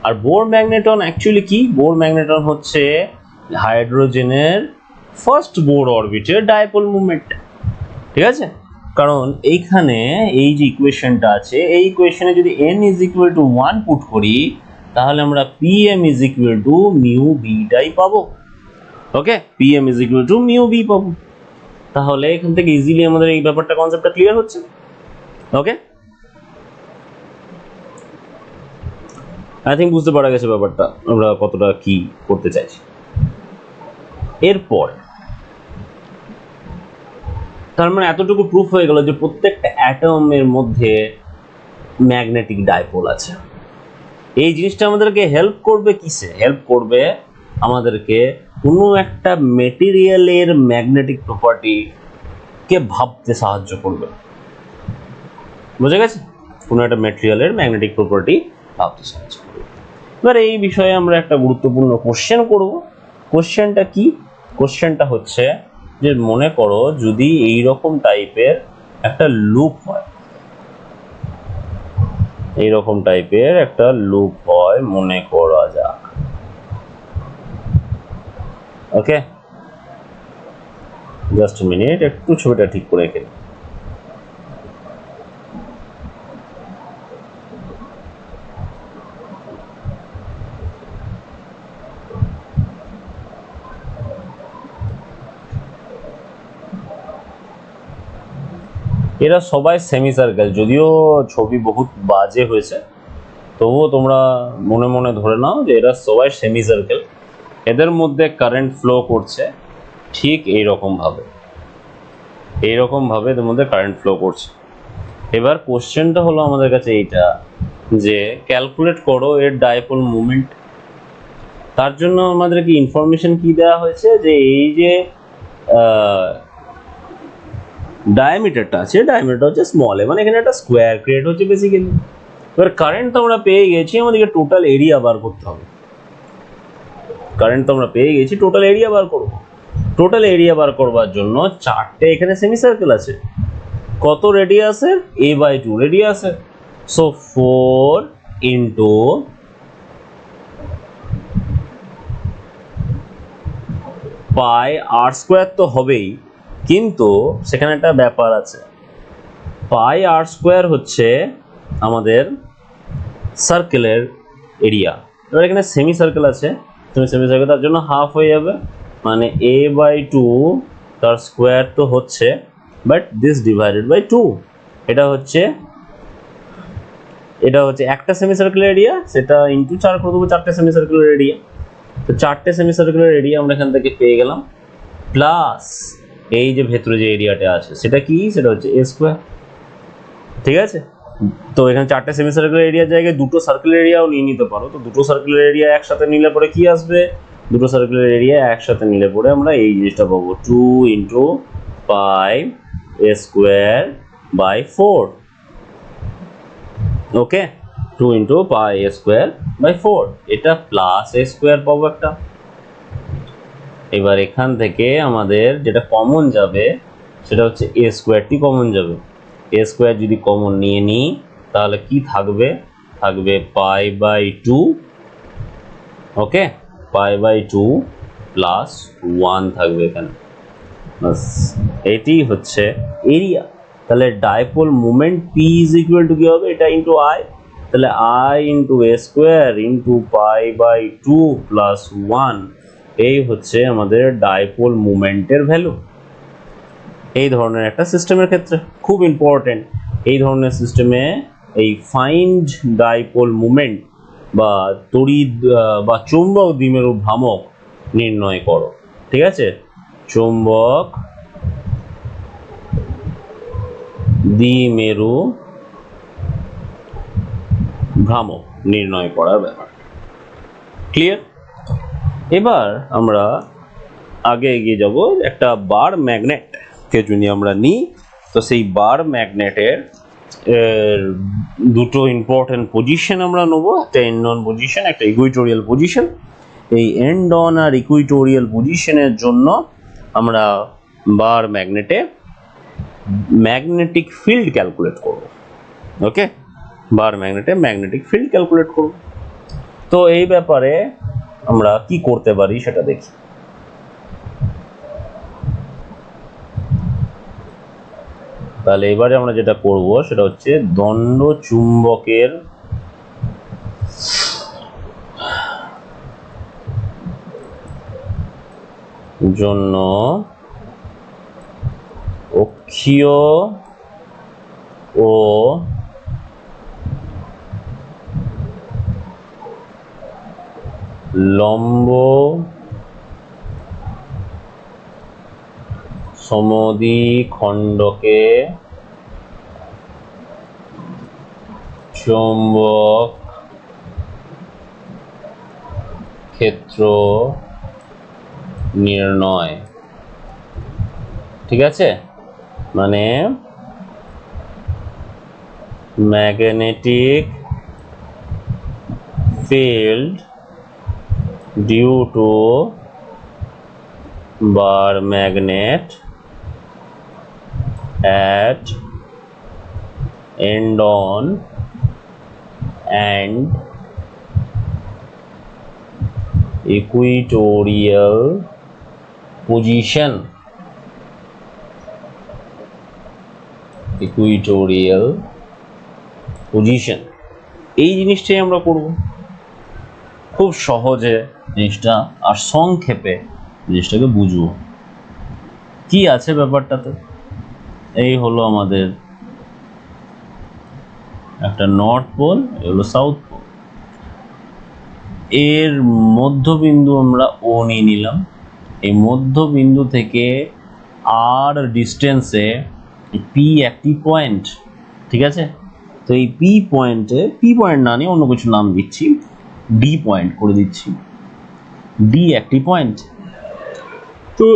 আর বোর ম্যাগনেটন অ্যাকচুয়ালি কি? বোর ম্যাগনেটন হচ্ছে হাইড্রোজেনের ফার্স্ট বোর অরবিটের ডাইপোল মুভমেন্ট। ঠিক আছে, কারণ এইখানে এই যে ইকুয়েশনটা আছে, এই ইকুয়েশনে যদি n = 1 পুট করি, তাহলে আমরা pm = μb টাই পাবো। ওকে, pm = μb পাবো। তাহলে এখান থেকে ইজিলি আমাদের এই ব্যাপারটা, কনসেপ্টটা ক্লিয়ার হচ্ছে। ওকে, আই থিঙ্ক বুঝতে পারা গেছে ব্যাপারটা আমরা কতটা কি করতে চাইছি। এরপর তার মানে এতটুকু প্রুফ হয়ে গেল যে প্রত্যেকটা অ্যাটমের মধ্যে ম্যাগনেটিক ডাইপোল আছে। এই জিনিসটা আমাদেরকে হেল্প করবে কিসে? হেল্প করবে আমাদেরকে কোনো একটা মেটেরিয়ালের ম্যাগনেটিক প্রপার্টিকে ভাবতে সাহায্য করবে। বুঝে গেছে? কোনো একটা মেটেরিয়ালের ম্যাগনেটিক প্রপার্টি ভাবতে সাহায্য করবে। এবার এই বিষয়ে আমরা একটা গুরুত্বপূর্ণ কোশ্চেন করব। কোশ্চেনটা কি? কোশ্চেনটা হচ্ছে যে মনে করো যদি এইরকম টাইপের একটা লুপ হয়, এইরকম টাইপের একটা লুপ হয় মনে করা যাক। ওকে, জাস্ট এ মিনিট, একটু ছবিটা ঠিক করে রেখে দিই। এরা সবাই সেমি সার্কেল, যদিও ছবি বহুত বাজে হয়েছে, তবুও তোমরা মনে মনে ধরে নাও যে এরা সবাই সেমি সার্কেল। এদের মধ্যে কারেন্ট ফ্লো করছে ঠিক এইরকম ভাবে, এদের মধ্যে কারেন্ট ফ্লো করছে। এবার কোশ্চেনটা হলো আমাদের কাছে এইটা যে ক্যালকুলেট করো এর ডাইপোল মুভমেন্ট। তার জন্য আমাদেরকে ইনফরমেশন কি দেওয়া হয়েছে যে এই যে ডায়ামিটারটা আছে, ডায়ামিটারটা হচ্ছে স্মল এ, মানে এখানে একটা স্কোয়ার ক্রিয়েট হচ্ছে বেসিক্যালি। এবার কারেন্ট তো আমরা পেয়ে গেছি, আমাদেরকে টোটাল এরিয়া বার করতে হবে। কারেন্ট তো আমরা পেয়ে গেছি, টোটাল এরিয়া বার করব। টোটাল এরিয়া বার করবার জন্য চারটে এখানে সেমি সার্কেল আছে। কত রেডিয়াসের? a/2 রেডিয়াসের। সো 4 ইন্টু পাই আর স্কোয়ার তো হবেই, কিন্তু সেখানে একটা ব্যাপার আছে। পাই আর স্কোয়ার হচ্ছে আমাদের সার্কেলের এরিয়া। এবার এখানে সেমি সার্কেল আছে, সেমি সার্কেল তার জন্য হাফ হয়ে যাবে, মানে a/2 তার স্কোয়ার তো হচ্ছে, বাট দিস ডিভাইডেড বাই 2। এটা হচ্ছে একটা সেমি সার্কেলের এরিয়া, সেটা ইন্টু 4 করে দেবো, চারটে সেমি সার্কেলের এরিয়া। তো চারটে সেমি সার্কেলের এরিয়া আমরা এখান থেকে পেয়ে গেলাম, প্লাস এই যে ভেতরে যে এরিয়াটা আছে সেটা কি? সেটা হচ্ছে a স্কোয়ার। ঠিক আছে, তো এখানে চারটে সেমি সার্কেলের এরিয়ার জায়গায় দুটো সার্কেলের এরিয়াও নিয়ে নিতে পারো। তো দুটো সার্কেলের এরিয়া একসাথে নিলে পরে কি আসবে? দুটো সার্কেলের এরিয়া একসাথে নিলে পরে আমরা এই জিনিসটা পাবো, 2 into pi a square by 4। Okay, 2 into pi a square by 4, এটা প্লাস a স্কোয়ার পাবো একটা। এবার এখান থেকে আমাদের যেটা কমন যাবে সেটা হচ্ছে a স্কোয়ারটি কমন যাবে। a স্কোয়ার যদি কমন নিয়ে নিই তাহলে কি থাকবে? থাকবে π/2। ওকে, π/2 প্লাস 1 থাকবে এখানে। বাস, এটি হচ্ছে এরিয়া। তাহলে ডাইপোল মোমেন্ট P = কি হবে? এটা ইন্টু I, তাহলে I into a square into π/2 plus 1, এই হচ্ছে আমাদের ডাইপোল মোমেন্টের ভ্যালু। এই ধরনের একটা সিস্টেমের ক্ষেত্রে খুব ইম্পর্টেন্ট। এই ধরনের সিস্টেমে এই ফাইন্ড ডাইপোল মোমেন্ট বা তড়িৎ বা চৌম্বক দ্বিমেরু ভ্রামক নির্ণয় করো। ঠিক আছে, চৌম্বক দ্বিমেরু ভ্রামক নির্ণয় করার ব্যাপার ক্লিয়ার। এবার আমরা আগে এগিয়ে যাব। একটা বার ম্যাগনেট কে যদি আমরা নিই, তো সেই বার ম্যাগনেটের দুটো ইম্পর্টেন্ট পজিশন আমরা নেব, একটা এন্ড অন পজিশন, একটা ইকুইটোরিয়াল পজিশন। এই এন্ড অন আর ইকুইটোরিয়াল পজিশনের জন্য আমরা বার ম্যাগনেটে ম্যাগনেটিক ফিল্ড ক্যালকুলেট করব। ওকে, বার ম্যাগনেটে ম্যাগনেটিক ফিল্ড ক্যালকুলেট করব। তো এই ব্যাপারে আমরা কি করতে পারি সেটা দেখি। তাহলে এবারে আমরা যেটা করব সেটা হচ্ছে দণ্ড চুম্বকের জন্য অক্ষীয় ও লম্ব সমদ্বিখণ্ডকে চৌম্বক ক্ষেত্র নির্ণয়। ঠিক আছে, মানে magnetic field due to bar magnet at end on and equatorial position, equatorial position এই জিনিসটাই আমরা করব। খুব সহজে জিনিসটা আর সংক্ষেপে জিনিসটাকে বুঝবো কি আছে ব্যাপারটাতে। এই হলো আমাদের একটা নর্থ পোল, এই হলো সাউথ পোল। এর মধ্যবিন্দু আমরা ও নিয়ে নিলাম। এই মধ্যবিন্দু থেকে আর ডিস্টেন্সে পি একটি পয়েন্ট। ঠিক আছে, তো এই পি পয়েন্টে, পি পয়েন্ট না নিয়ে অন্য কিছু নাম দিচ্ছি, ডি পয়েন্ট করে দিচ্ছি। ডি একটি পয়েন্ট। তো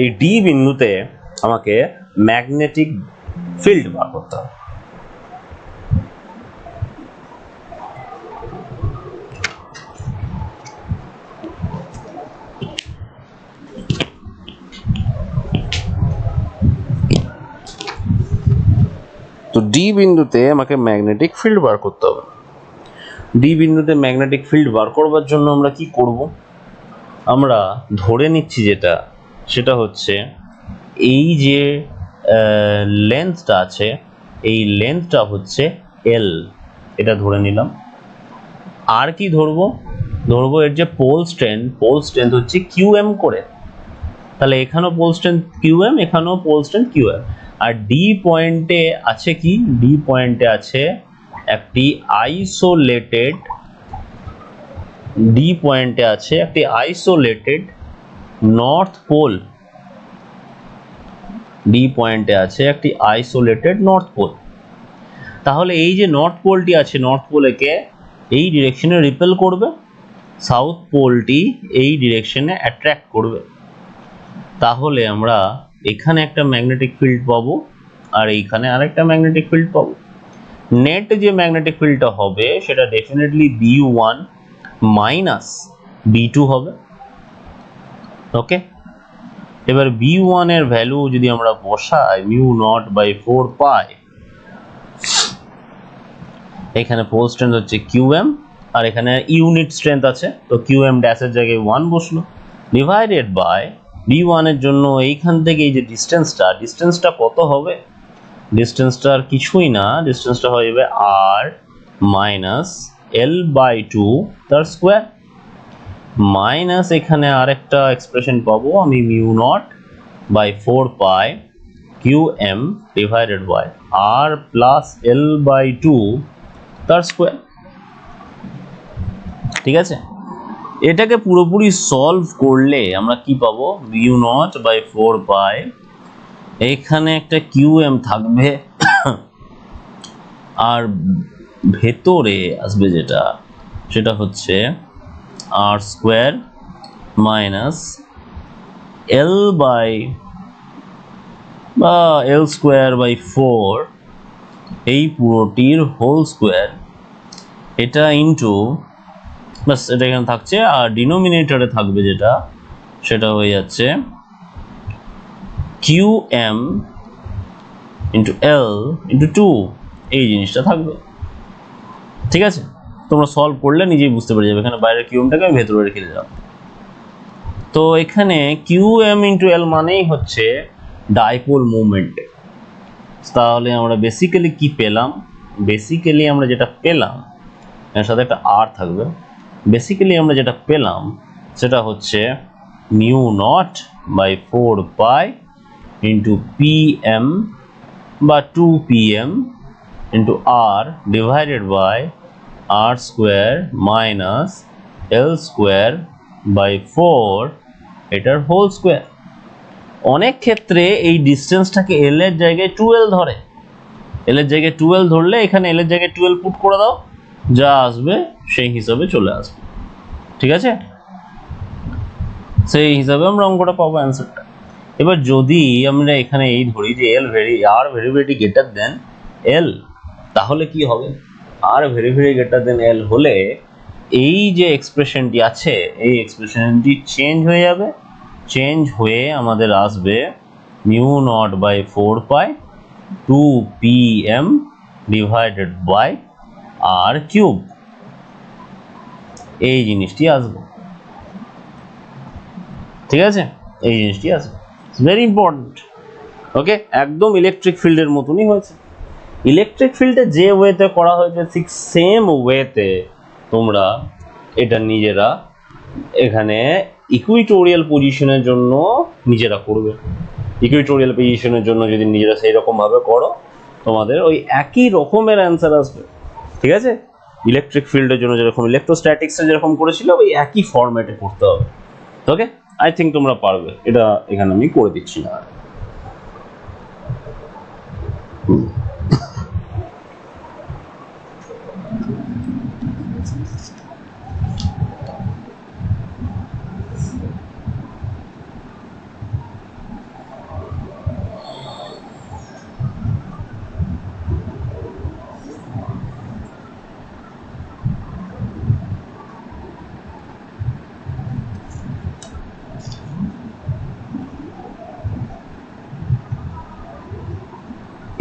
এই ডি বিন্দুতে আমাকে ম্যাগনেটিক ফিল্ড বার করতে হবে। তো ডি বিন্দুতে আমাকে ম্যাগনেটিক ফিল্ড বার করতে হবে। ডি বিন্দুতে ম্যাগনেটিক ফিল্ড বার করবার জন্য আমরা কি করব, আমরা ধরে নিচ্ছি সেটা হচ্ছে এই যে লেন্থটা আছে, এই লেন্থটা হচ্ছে এল, এটা ধরে নিলাম। আর কি ধরবো এর যে পোল স্ট্রেন্থ হচ্ছে কিউএম করে। তাহলে এখানেও পোল স্ট্রেন্থ কিউএম, এখানেও পোল স্ট্রেন্থ কিউএম। আর ডি পয়েন্টে আছে কি, ডি পয়েন্টে আছে একটি আইসোলেটেড, ডি পয়েন্টে আছে একটি আইসোলেটেড নর্থ পোল। ডি পয়েন্টে আছে একটি আইসোলেটেড নর্থ পোল। তাহলে এই যে নর্থ পোলটি আছে, নর্থ পোলকে এই ডিরেকশনে রিপেল করবে, সাউথ পোলটি এই ডিরেকশনে অ্যাট্রাক্ট করবে। তাহলে আমরা এখানে একটা ম্যাগনেটিক ফিল্ড পাবো আর এইখানে আরেকটা ম্যাগনেটিক ফিল্ড পাবো। নেট যে ম্যাগনেটিক ফিল্ডটা হবে সেটা ডেফিনেটলি B1 মাইনাস B2 হবে। ওকে, এবার B1 এর ভ্যালু যদি আমরা বসাই μ0/4 পাই, এখানে পোল স্ট্রেন্থ হচ্ছে QM আর এখানে ইউনিট স্ট্রেন্থ আছে, তো QM ড্যাশের জায়গায় 1 বসলো, ডিভাইডেড বাই B1 এর জন্য এইখান থেকে এই যে ডিস্টেন্সটা কত হবে, ডিস্টেন্সটা আর কিছুই না, ডিস্টেন্সটা হয়ে যাবে R মাইনাস L/2 তার স্কোয়ার, মাইনাস এখানে আরেকটা এক্সপ্রেশন পাবো আমি μ0/4 pi QM divided by R plus L/2 তার স্কোয়ার। ঠিক আছে, এটাকে পুরোপুরি সলভ করলে আমরা কি পাবো, μ0/4 পাই, এখানে একটা QM থাকবে আর ভেতরে আসবে সেটা হচ্ছে R স্কোয়ার মাইনাস বা এল স্কোয়ার বাই 4 এই পুরোটির হোল স্কোয়ার, এটা ইন্টু, বাস এটা এখানে থাকছে, আর ডিনোমিনেটরে থাকবে যেটা, সেটা হয়ে যাচ্ছে Q M into L into 2, এই জিনিসটা থাকবে। ঠিক আছে, তোমরা সলভ করলে নিজেই বুঝতে পেরে যাবে। এখানে বাইরের কিউমটাকে আমি ভেতরে রেখে দিলাম। তো এখানে কিউ এম ইন্টু এল মানেই হচ্ছে ডাইপোল মুভমেন্ট। তাহলে আমরা বেসিক্যালি কি পেলাম? বেসিক্যালি আমরা যেটা পেলাম, এর সাথে একটা আর থাকবে, বেসিক্যালি আমরা যেটা পেলাম সেটা হচ্ছে mu not by 4 pi into P M বা 2pm into R divided by R square minus L square by 4 এটার হোল স্কোয়ার। অনেক ক্ষেত্রে এই ডিস্টেন্সটাকে এল এর জায়গায় 2l ধরে, এল এর জায়গায় 2l ধরলে এখানে এল এর জায়গায় 2l পুট করে দাও, যা আসবে সেই হিসাবে চলে আসবে। ঠিক আছে, সেই হিসাবে আমরা অঙ্কটা পাবো, অ্যান্সারটা। এবার যদি আমরা এখানে এই ধরি যে R very very greater than L, তাহলে কি হবে? R very very greater than L হলে এই যে এক্সপ্রেশনটি আছে, এই এক্সপ্রেশনটি চেঞ্জ হয়ে যাবে, চেঞ্জ হয়ে আমাদের আসবে mu not by 4 pi 2pm divided by R cube, এই জিনিসটি আসবে। ঠিক আছে, এই জিনিসটি আসবে, ভেরি ইম্পর্টেন্ট। ওকে, একদম ইলেকট্রিক ফিল্ডের মতনই হয়েছে। ইলেকট্রিক ফিল্ডে যে ওয়েতে করা হয়েছে ঠিক সেম ওয়েতে তোমরা এটা নিজেরা এখানে ইকুইটোরিয়াল পজিশনের জন্য নিজেরা করবে। ইকুইটোরিয়াল পজিশনের জন্য যদি নিজেরা সেই রকম ভাবে করো, তোমাদের ওই একই রকমের অ্যান্সার আসবে। ঠিক আছে, ইলেকট্রিক ফিল্ডের জন্য যেরকম ইলেকট্রোস্ট্যাটিক্সে যেরকম করেছিল ওই একই ফরম্যাটে করতে হবে। ওকে, আই থিঙ্ক তোমরা পারবে। এটা এখানে আমি করে দিচ্ছি না।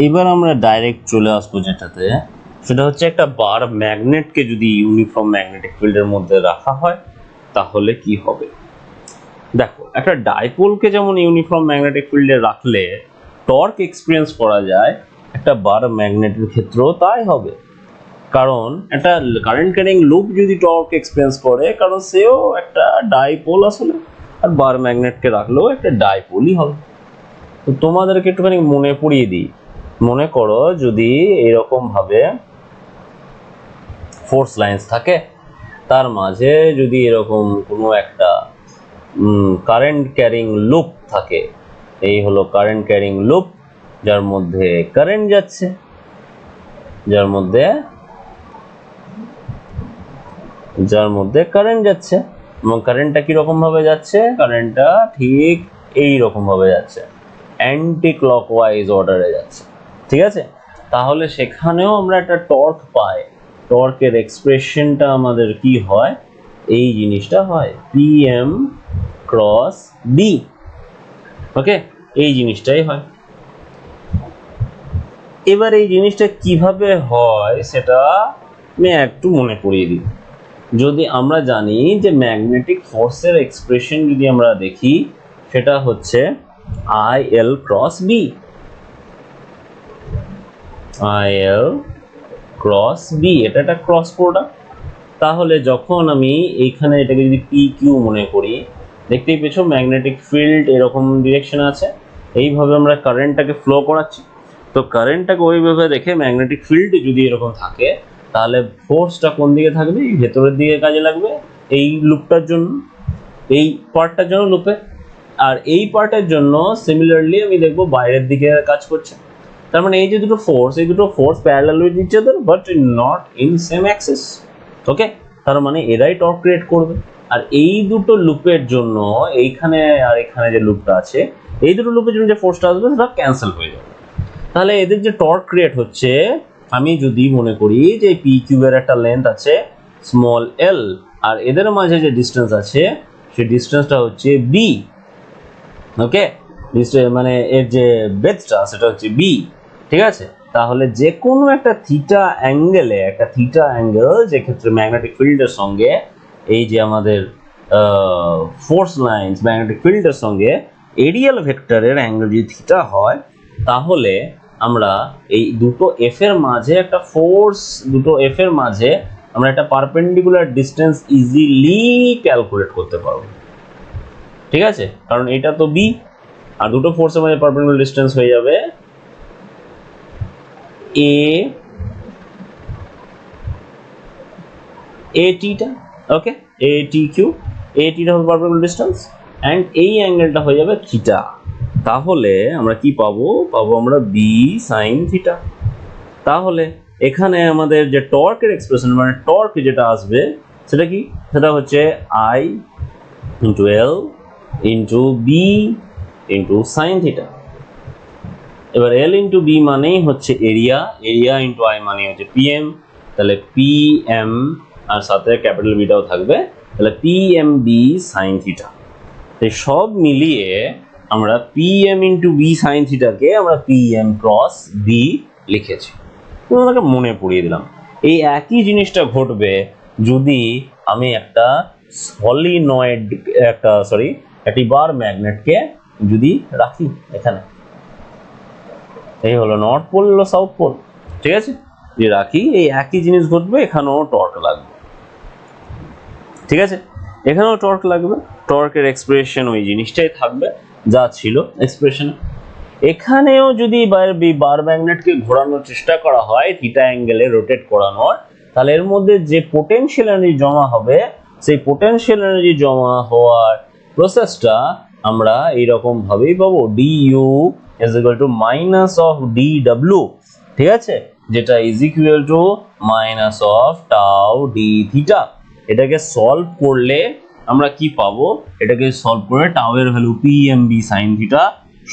এবার আমরা ডাইরেক্ট চলে আসবো যেটাতে, সেটা হচ্ছে একটা বার ম্যাগনেটকে যদি ইউনিফর্ম ম্যাগনেটিক ফিল্ডের মধ্যে রাখা হয় তাহলে কি হবে। দেখো, একটা ডাইপোলকে যেমন ইউনিফর্ম ম্যাগনেটিক ফিল্ডে রাখলে টর্ক এক্সপিরিয়েন্স করা যায়, একটা বার ম্যাগনেটের ক্ষেত্রেও তাই হবে। কারণ একটা কারেন্ট ক্যারিং লুপ যদি টর্ক এক্সপিরিয়েন্স করে, কারণ সেও একটা ডাইপোল আসলে, আর বার ম্যাগনেটকে রাখলেও একটা ডাইপোলই হবে। তো তোমাদেরকে একটুখানি মনে পড়িয়ে দিই, মনে করো যদি এরকম ভাবে ফোর্স লাইন্স থাকে, তার মাঝে যদি এরকম কোনো একটা কারেন্ট ক্যারিং লুপ থাকে, এই হলো কারেন্ট ক্যারিং লুপ, যার মধ্যে কারেন্ট যাচ্ছে, যার মধ্যে কারেন্ট যাচ্ছে, এবং কারেন্টটা কিরকম ভাবে যাচ্ছে? কারেন্টটা ঠিক এই রকম ভাবে যাচ্ছে, অ্যান্টি ক্লকওয়াইজ অর্ডারে যাচ্ছে। ঠিক আছে, তাহলে সেখানেও আমরা একটা টর্ক পাই, টর্কের এক্সপ্রেশনটা আমাদের কি হয়? এই জিনিসটা হয় pm ক্রস b। ওকে, এই জিনিসটাই হয়। এবার এই জিনিসটা কিভাবে হয় সেটা আমি একটু মনে করিয়ে দিই। যদি আমরা জানি যে ম্যাগনেটিক ফোর্সের এক্সপ্রেশন যদি আমরা দেখি, সেটা হচ্ছে IL cross B, IL cross B, এটা একটা ক্রস প্রোডাক্ট। তাহলে যখন আমি এইখানে এটাকে যদি PQ মনে করি, দেখতেই পেছো ম্যাগনেটিক ফিল্ড এরকম ডিরেকশন আছে, এইভাবে আমরা কারেন্টটাকে ফ্লো করাচ্ছি। তো কারেন্টটাকে ওইভাবে রেখে ম্যাগনেটিক ফিল্ড যদি এরকম থাকে, তাহলে ফোর্সটা কোন দিকে থাকবে? এই ভেতরের দিকে কাজে লাগবে, এই লুপটার জন্য, এই পার্টটার জন্য লুপে। আর এই পার্টের জন্য সিমিলারলি আমি দেখবো বাইরের দিকে কাজ করছে। তার মানে এই যে দুটো ফোর্স, এই দুটো force parallel with each other but not in same axis. Okay, তার মানে এরাই টর্ক ক্রিয়েট করবে। আর এই দুটো লুপের জন্য এইখানে আর এখানে যে লুপটা আছে, এই দুটো লুপের জন্য যে ফোর্সটা আসবে সেটা ক্যান্সেল হয়ে যাবে। তাহলে এদের যে টর্ক ক্রিয়েট হচ্ছে, আমি যদি মনে করি যে পি কিউবের একটা লেন্থ আছে স্মল এল, আর এদের মাঝে যে ডিস্টেন্স আছে সেই ডিস্টেন্সটা হচ্ছে বি, ওকে, মানে এর যে বেথটা সেটা হচ্ছে বি, ঠিক আছে। তাহলে যে কোনো একটা থিটা অ্যাঙ্গেলে, একটা থিটা অ্যাঙ্গেল যে ক্ষেত্রে ম্যাগনেটিক ফিল্ডের সঙ্গে এই যে আমাদের ফোর্স লাইন্স ম্যাগনেটিক ফিল্ডের সঙ্গে এরিয়াল ভেক্টরের অ্যাঙ্গেল যদি থিটা হয়, তাহলে আমরা এই দুটো এফ এর মাঝে একটা ফোর্স, দুটো এফ এর মাঝে আমরা একটা পারপেন্ডিকুলার ডিস্টেন্স ইজিলি ক্যালকুলেট করতে পারবো, ঠিক আছে। কারণ এটা তো বি, আর দুটো ফোর্সের মাঝে পারপেন্ডিকুলার ডিস্টেন্স হয়ে যাবে এ টিটা, ওকে, এ টি কিউ, এ টিটা হবে পারপেন্ডিকুলার ডিস্টেন্স অ্যান্ড এই অ্যাঙ্গেলটা হয়ে যাবে থিটা। তাহলে আমরা কি পাবো? পাবো আমরা বি সাইন থিটা। তাহলে এখানে আমাদের যে টর্কের এক্সপ্রেশন, মানে টর্ক যেটা আসবে সেটা কি? সেটা হচ্ছে I into L into B into sine theta. এবার এল ইন্টু বি মানেই হচ্ছে এরিয়া, এরিয়া ইন্টু আই মানে হচ্ছে পিএম, তাহলে পিএম আর সাথে ক্যাপিটাল বিটাও থাকবে, তাহলে পিএম বি সাইন থিটা। এই সব মিলিয়ে আমরা পিএম ইন্টু বি সাইন থিটাকে আমরা পিএম ক্রস বি লিখেছি। তোমাদেরকে মনে পড়িয়ে দিলাম। এই একই জিনিসটা ঘটবে যদি আমি একটা সলিনয়েড, একটি বার ম্যাগনেটকে যদি রাখি এখানে, এই হলো নর্থ পোল, হলো সাউথ পোল, ঠিক আছে, যে রাখি, এই একই জিনিস ঘটবে, এখানেও টর্ক লাগবে, ঠিক আছে, এখানেও টর্ক লাগবে। টর্কের এক্সপ্রেশন ওই জিনিসটাই থাকবে যা ছিল এক্সপ্রেশনে। এখানেও যদি বার ম্যাগনেটকে ঘোরানোর চেষ্টা করা হয় থিটা অ্যাঙ্গেলে রোটেট করানোর, তাহলে এর মধ্যে যে পোটেনশিয়াল এনার্জি জমা হবে, সেই পোটেনশিয়াল এনার্জি জমা হওয়ার প্রসেসটা আমরা এইরকম ভাবেই পাবো, D U is equal to minus of D W, ঠিক আছে, যেটা is equal to minus of tau D theta. এটাকে সলভ করলে আমরা কি পাবো? এটাকে সলভ করে টাউ এর value P M B sine theta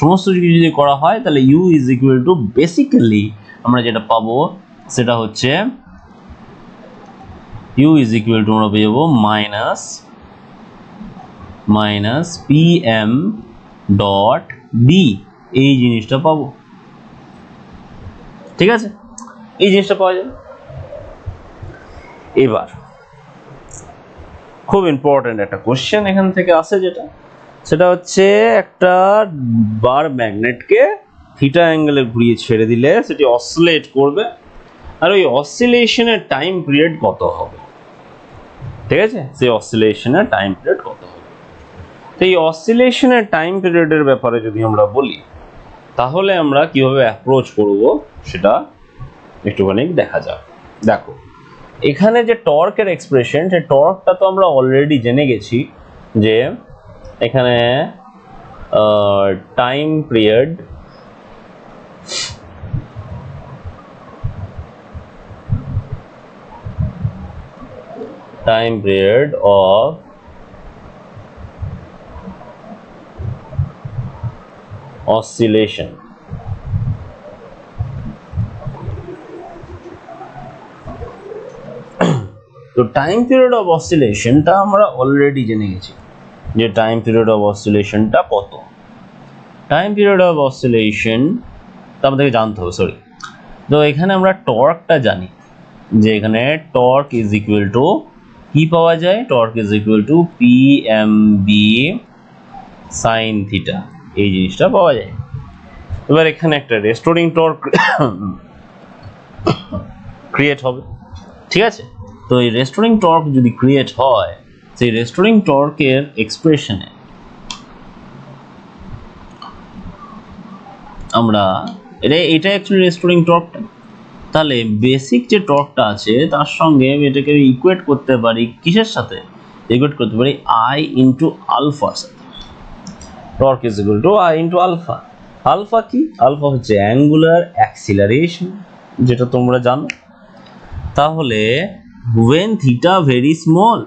সমস্ত কিছু যদি করা হয়, তাহলে U is equal to basically আমরা যেটা পাবো সেটা হচ্ছে ইউ ইজ ইকুয়াল টু আমরা পেয়ে যাবো minus P M dot B, এই জিনিসটা পাবো, ঠিক আছে, এই জিনিসটা পাওয়া যাবে। এবার খুব ইম্পর্টেন্ট একটা কোশ্চেন এখান থেকে আসে, যেটা সেটা হচ্ছে একটা বার ম্যাগনেটকে থিটা অ্যাঙ্গেলে ঘুরিয়ে ছেড়ে দিলে সেটি অসিলেট করবে, আর ওই অসিলেশনের টাইম পিরিয়ড কত হবে, ঠিক আছে, সেই অসিলেশনের টাইম পিরিয়ড কত হবে। তো এই অসিলেশনের টাইম পিরিয়ডের ব্যাপারে যদি আমরা বলি, তাহলে আমরা কিভাবে অ্যাপ্রোচ করব সেটা একটুখানি দেখা যাক। দেখো, এখানে যে টর্কের এক্সপ্রেশন, সেই টর্কটা তো আমরা অলরেডি জেনে গেছি যে এখানে টাইম পিরিয়ড অফ অসিলেশন, তো টাইম পিরিয়ড অফ অসিলেশনটা আমরা অলরেডি জেনে গেছি যে টাইম পিরিয়ড অফ অসিলেশনটা কত। টাইম পিরিয়ড অফ অসিলেশন তা আমাদেরকে জানতে হবে, সরি। তো এখানে আমরা টর্কটা জানি যে এখানে টর্ক ইজ ইকুয়াল টু কি পাওয়া যায়, torque is equal to P M B sine theta, এই জিনিসটা পাওয়া যায়। এবার এখানে একটা রেস্টোরিং টর্ক ক্রিয়েট হবে, ঠিক আছে। তো এই রেস্টোরিং টর্ক যদি ক্রিয়েট হয়, সেই রেস্টোরিং টর্কের এক্সপ্রেশনে আমরা এটা অ্যাকচুয়ালি রেস্টোরিং টর্কটা, তাহলে বেসিক যে টর্কটা আছে তার সঙ্গে এটাকে ইকুয়েট করতে পারি কিসের সাথে? ইকুয়েট করতে পারি আই ইন্টু আলফার সাথে। Torque is equal to I into alpha. Alpha কি? আলফা হচ্ছে অ্যাঙ্গুলার অ্যাক্সিলারেশন, যেটা তোমরা জানো। তাহলে when theta very small,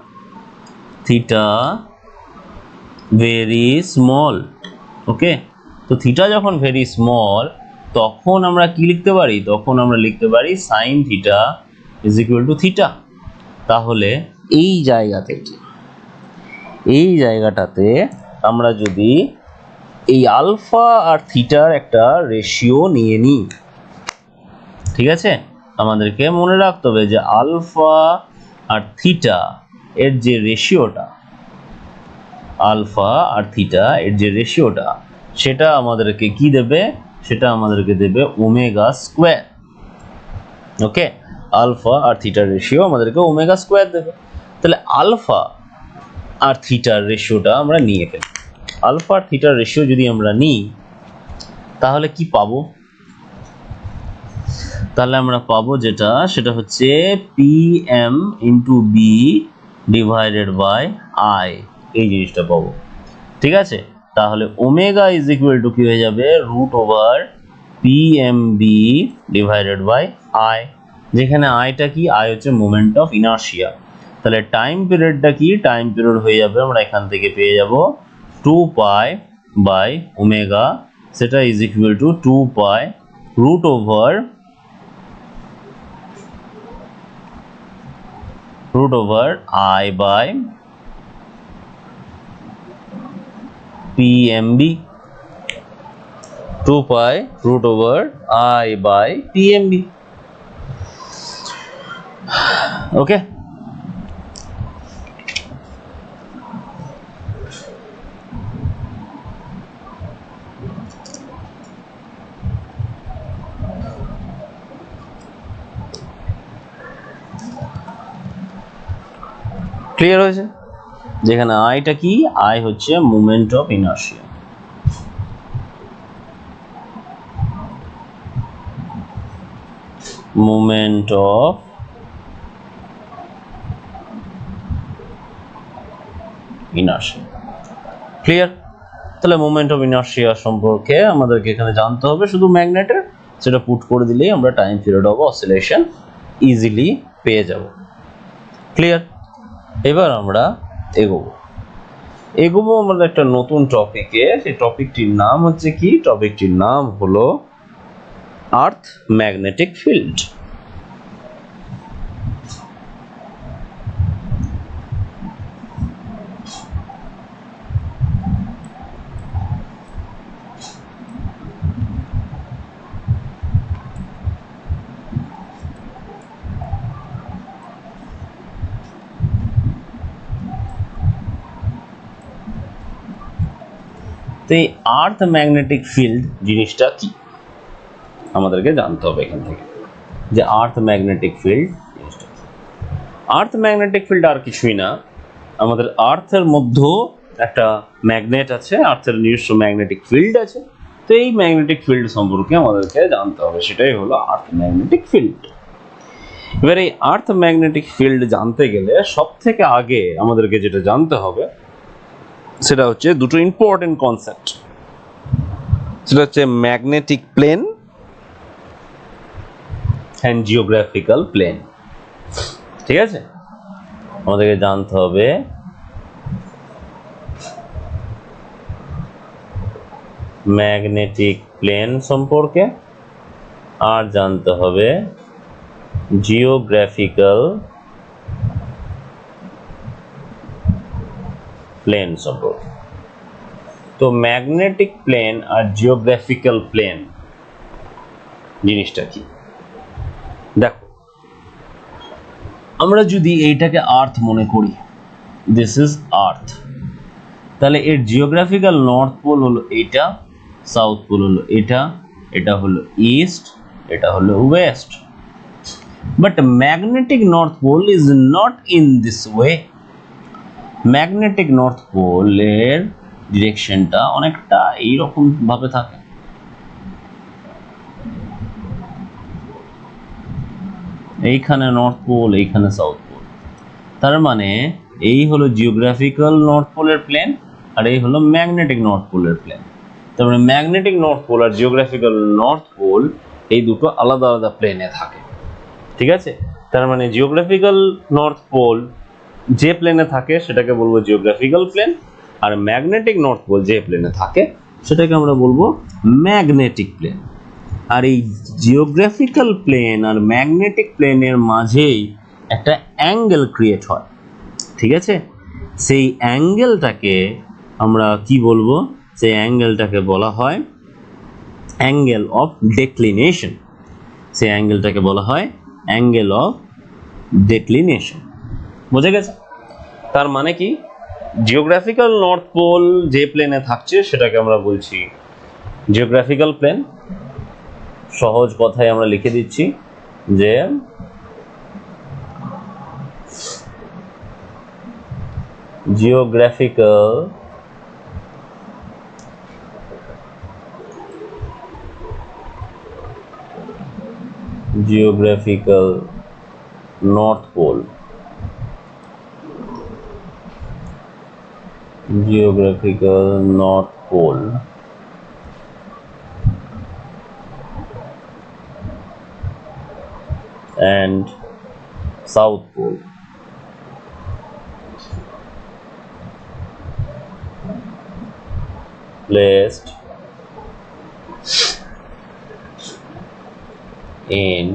okay, তো থিটা যখন ভেরি স্মল তখন আমরা কি লিখতে পারি, তখন আমরা লিখতে পারি sine theta is equal two theta. তাহলে এই জায়গাটাতে আমরা যদি এই আলফা আর থিটার একটা রেশিও নিয়ে নিই, ঠিক আছে, আমাদেরকে মনে রাখতে হবে যে আলফা আর থিটা এর যে রেশিওটা, সেটা আমাদেরকে কি দেবে, সেটা আমাদেরকে দেবে ওমেগা স্কোয়ার। ওকে, আলফা আর থিটার রেশিও আমাদেরকে ওমেগা স্কোয়ার দেবে। তাহলে আলফা আর থিটার রেশিওটা আমরা নিয়ে ফেলি। আলফা আর থিটার রেশিও যদি আমরা নিই তাহলে কি পাবো, তাহলে আমরা পাবো যেটা, সেটা হচ্ছে PM into B divided by I, এই জিনিসটা পাবো। ঠিক আছে, তাহলে ওমেগা ইজ ইকুয়াল টু কি হয়ে যাবে, root over PMB divided by I, যেখানে আইটা কি, আই হচ্ছে মোমেন্ট অফ ইনার্শিয়া। তাহলে টাইম পিরিয়ডটা কি, টাইম পিরিয়ড হয়ে যাবে, আমরা এখান থেকে পেয়ে যাব 2 পাই বাই ওমেগা, সেটা is equal to 2 pi root over I by PMB, 2 pi root over I by PMB. Okay, clear হয়েছে, যেখানে আইটা কি, আই হচ্ছে moment of inertia. Moment of inertia, clear. তাহলে মোমেন্ট অফ ইনার্শিয়া সম্পর্কে আমাদেরকে এখানে জানতে হবে শুধু ম্যাগনেটের, সেটা পুট করে দিলেই আমরা time period of oscillation easily পেয়ে যাব। ক্লিয়ার। এবার আমরা এগোবো আমাদের একটা নতুন টপিকে। সেই টপিকটির নাম হচ্ছে কি, টপিকটির নাম হলো আর্থ ম্যাগনেটিক ফিল্ড। তো এই আর্থ ম্যাগনেটিক ফিল্ড জিনিসটা কি আমাদেরকে জানতে হবে এখান থেকে, যে আর্থ ম্যাগনেটিক ফিল্ড জিনিসটা কি। আর্থ ম্যাগনেটিক ফিল্ড আর কিছুই না, আমাদের আর্থের মধ্যে একটা ম্যাগনেট আছে, আর্থের নিজস্ব ম্যাগনেটিক ফিল্ড আছে। তো এই ম্যাগনেটিক ফিল্ড সম্পর্কে আমাদেরকে জানতে হবে, সেটাই হলো আর্থ ম্যাগনেটিক ফিল্ড। এবার এই আর্থ ম্যাগনেটিক ফিল্ড জানতে গেলে সব থেকে আগে আমাদেরকে যেটা জানতে হবে সেটা হচ্ছে দুটো ইম্পর্টেন্ট কনসেপ্ট, সেটা হচ্ছে magnetic plane and geographical plane. ঠিক আছে, আমাদেরকে জানতে হবে ম্যাগনেটিক প্লেন সম্পর্কে, আর জানতে হবে জিওগ্রাফিক্যাল প্লেন সম্পর্কে। তো ম্যাগনেটিক প্লেন আর জিওগ্রাফিক্যাল প্লেন জিনিসটা কি, দেখো, আমরা যদি এইটাকে আর্থ মনে করি, দিস ইজ আর্থ, তাহলে এর জিওগ্রাফিক্যাল নর্থ পোল হলো এটা, সাউথ পোল হলো এটা, এটা হলো ইস্ট, এটা হলো west. But magnetic north pole is not in this way. Magnetic north পোলের ডিরেকশনটা অনেকটা এইরকম ভাবে থাকে। এইখানে নর্থ পোল, এইখানে সাউথ পোল, তার মানে এই হলো জিওগ্রাফিক্যাল নর্থ পোলের প্লেন, আর এই হলো ম্যাগনেটিক নর্থ পোলের প্লেন। তার মানে ম্যাগনেটিক নর্থ পোল আর জিওগ্রাফিক্যাল নর্থ পোল এই দুটো আলাদা আলাদা প্লেনে থাকে। ঠিক আছে, তার মানে জিওগ্রাফিক্যাল নর্থ পোল যে প্লেনে থাকে সেটাকে বলবো জিওগ্রাফিক্যাল প্লেন, আর ম্যাগনেটিক নর্থ পোল যে প্লেনে থাকে সেটাকে আমরা বলবো ম্যাগনেটিক প্লেন। আর এই জিওগ্রাফিক্যাল প্লেন আর ম্যাগনেটিক প্লেনের মাঝেই একটা অ্যাঙ্গেল ক্রিয়েট হয়, ঠিক আছে? সেই অ্যাঙ্গেলটাকে আমরা কি বলবো? সেই অ্যাঙ্গেলটাকে বলা হয় অ্যাঙ্গেল অফ ডেক্লিনেশন। সেই অ্যাঙ্গেলটাকে বলা হয় অ্যাঙ্গেল অফ ডেক্লিনেশন। বোঝা গেছে? তার মানে কি, জিওগ্রাফিক্যাল নর্থ পোল যে প্লেনে থাকছে সেটাকে আমরা বলছি জিওগ্রাফিক্যাল প্লেন। সহজ কথায় আমরা লিখে দিচ্ছি যে geographical north pole, geographical north pole and south pole. Placed in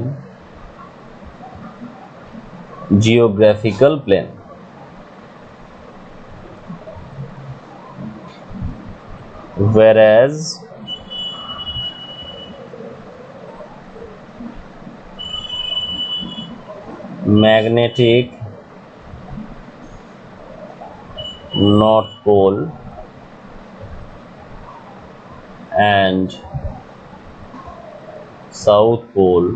geographical plane. Whereas magnetic north pole and south pole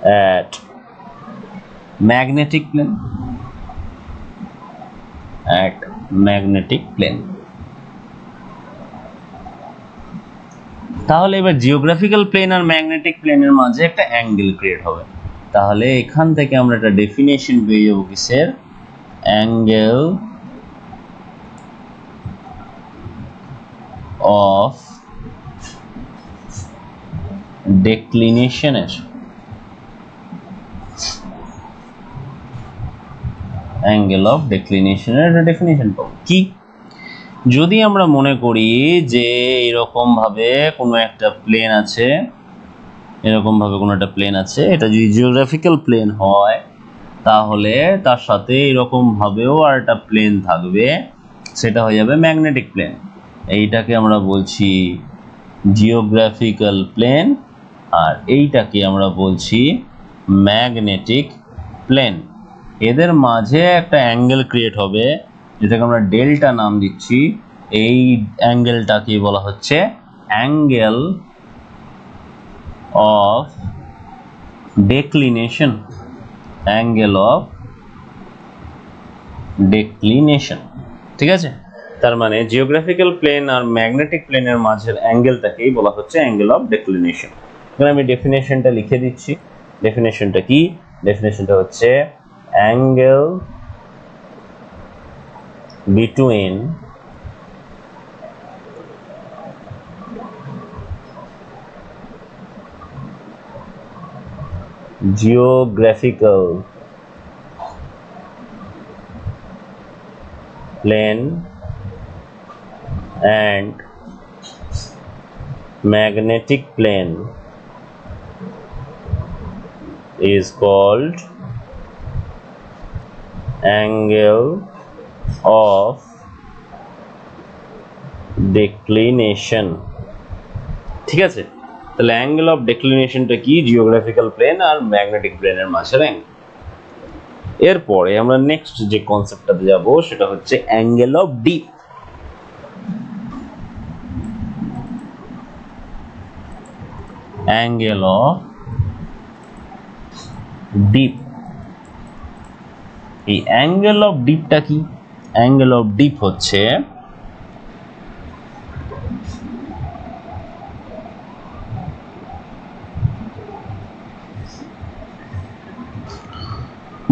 at magnetic plane, তাহলে এবার জিওগ্রাফিক্যাল প্লেন আর ম্যাগনেটিক প্লেনের মাঝে একটা অ্যাঙ্গেল ক্রিয়েট হবে। তাহলে এখান থেকে আমরা একটা ডেফিনেশন পেয়ে যাবো কিসের? অ্যাঙ্গেল অফ ডেক্লিনেশনের। অ্যাঙ্গেল অফ ডেক্লিনেশনের একটা ডেফিনেশন পাবো। কি? যদি আমরা মনে করি যে এরকম ভাবে কোনো একটা প্লেন আছে, এটা যদি জিওগ্রাফিক্যাল প্লেন হয় তাহলে তার সাথে এরকম ভাবেও আর একটা প্লেন থাকবে, সেটা হয়ে যাবে ম্যাগনেটিক প্লেন। এইটাকে আমরা বলছি জিওগ্রাফিক্যাল প্লেন আর এইটাকে আমরা বলছি ম্যাগনেটিক প্লেন। এদের মাঝে একটা অ্যাঙ্গেল ক্রিয়েট হবে যেটাকে আমরা ডেল্টা নাম দিচ্ছি। এই অ্যাঙ্গেলটাকে বলা হচ্ছে অ্যাঙ্গেল অফ ডেক্লিনেশন। অ্যাঙ্গেল অফ ডেক্লিনেশন, ঠিক আছে? তার মানে জিওগ্রাফিক্যাল প্লেন আর ম্যাগনেটিক প্লেনের মাঝের অ্যাঙ্গেলটাকেই বলা হচ্ছে অ্যাঙ্গেল অফ ডেক্লিনেশন। এখানে আমি ডেফিনেশনটা লিখে দিচ্ছি। ডেফিনেশনটা কি? ডেফিনেশনটা হচ্ছে angle between geographical plane and magnetic plane is called angle of declination। ঠিক আছে? তাহলে অ্যাঙ্গেল অফ ডেক্লিনেশনটা কি? জিওগ্রাফিক্যাল প্লেন আর ম্যাগনেটিক প্লেনের মাঝের অ্যাঙ্গেল। এরপরে আমরা নেক্সট যে কনসেপ্টটাতে যাব সেটা হচ্ছে angle of deep. Angle of deep. এই অ্যাঙ্গেল অফ ডিপটা কি? অ্যাঙ্গেল অফ ডিপ হচ্ছে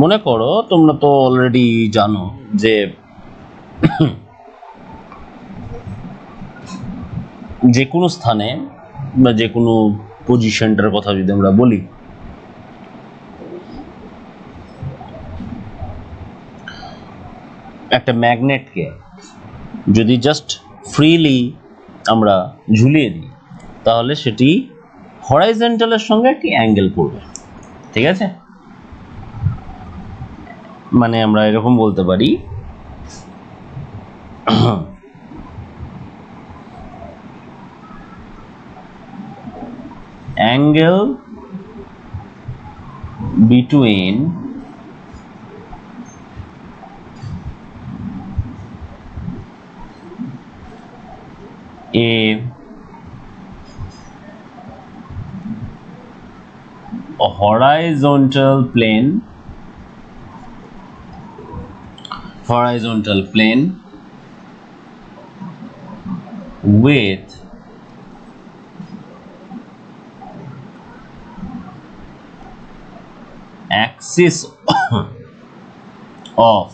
মনে করো, তোমরা তো অলরেডি জানো যে যে কোনো স্থানে বা যে কোনো পজিশনটার কথা যদি আমরা বলি, একটা যদি জাস্ট ফ্রিলি আমরা ঝুলিয়ে দিই তাহলে সেটি হরাইজন্টালের সঙ্গে একটি অ্যাঙ্গেল পড়বে, ঠিক আছে? মানে আমরা এরকম বলতে পারি angle between a horizontal plane with axis of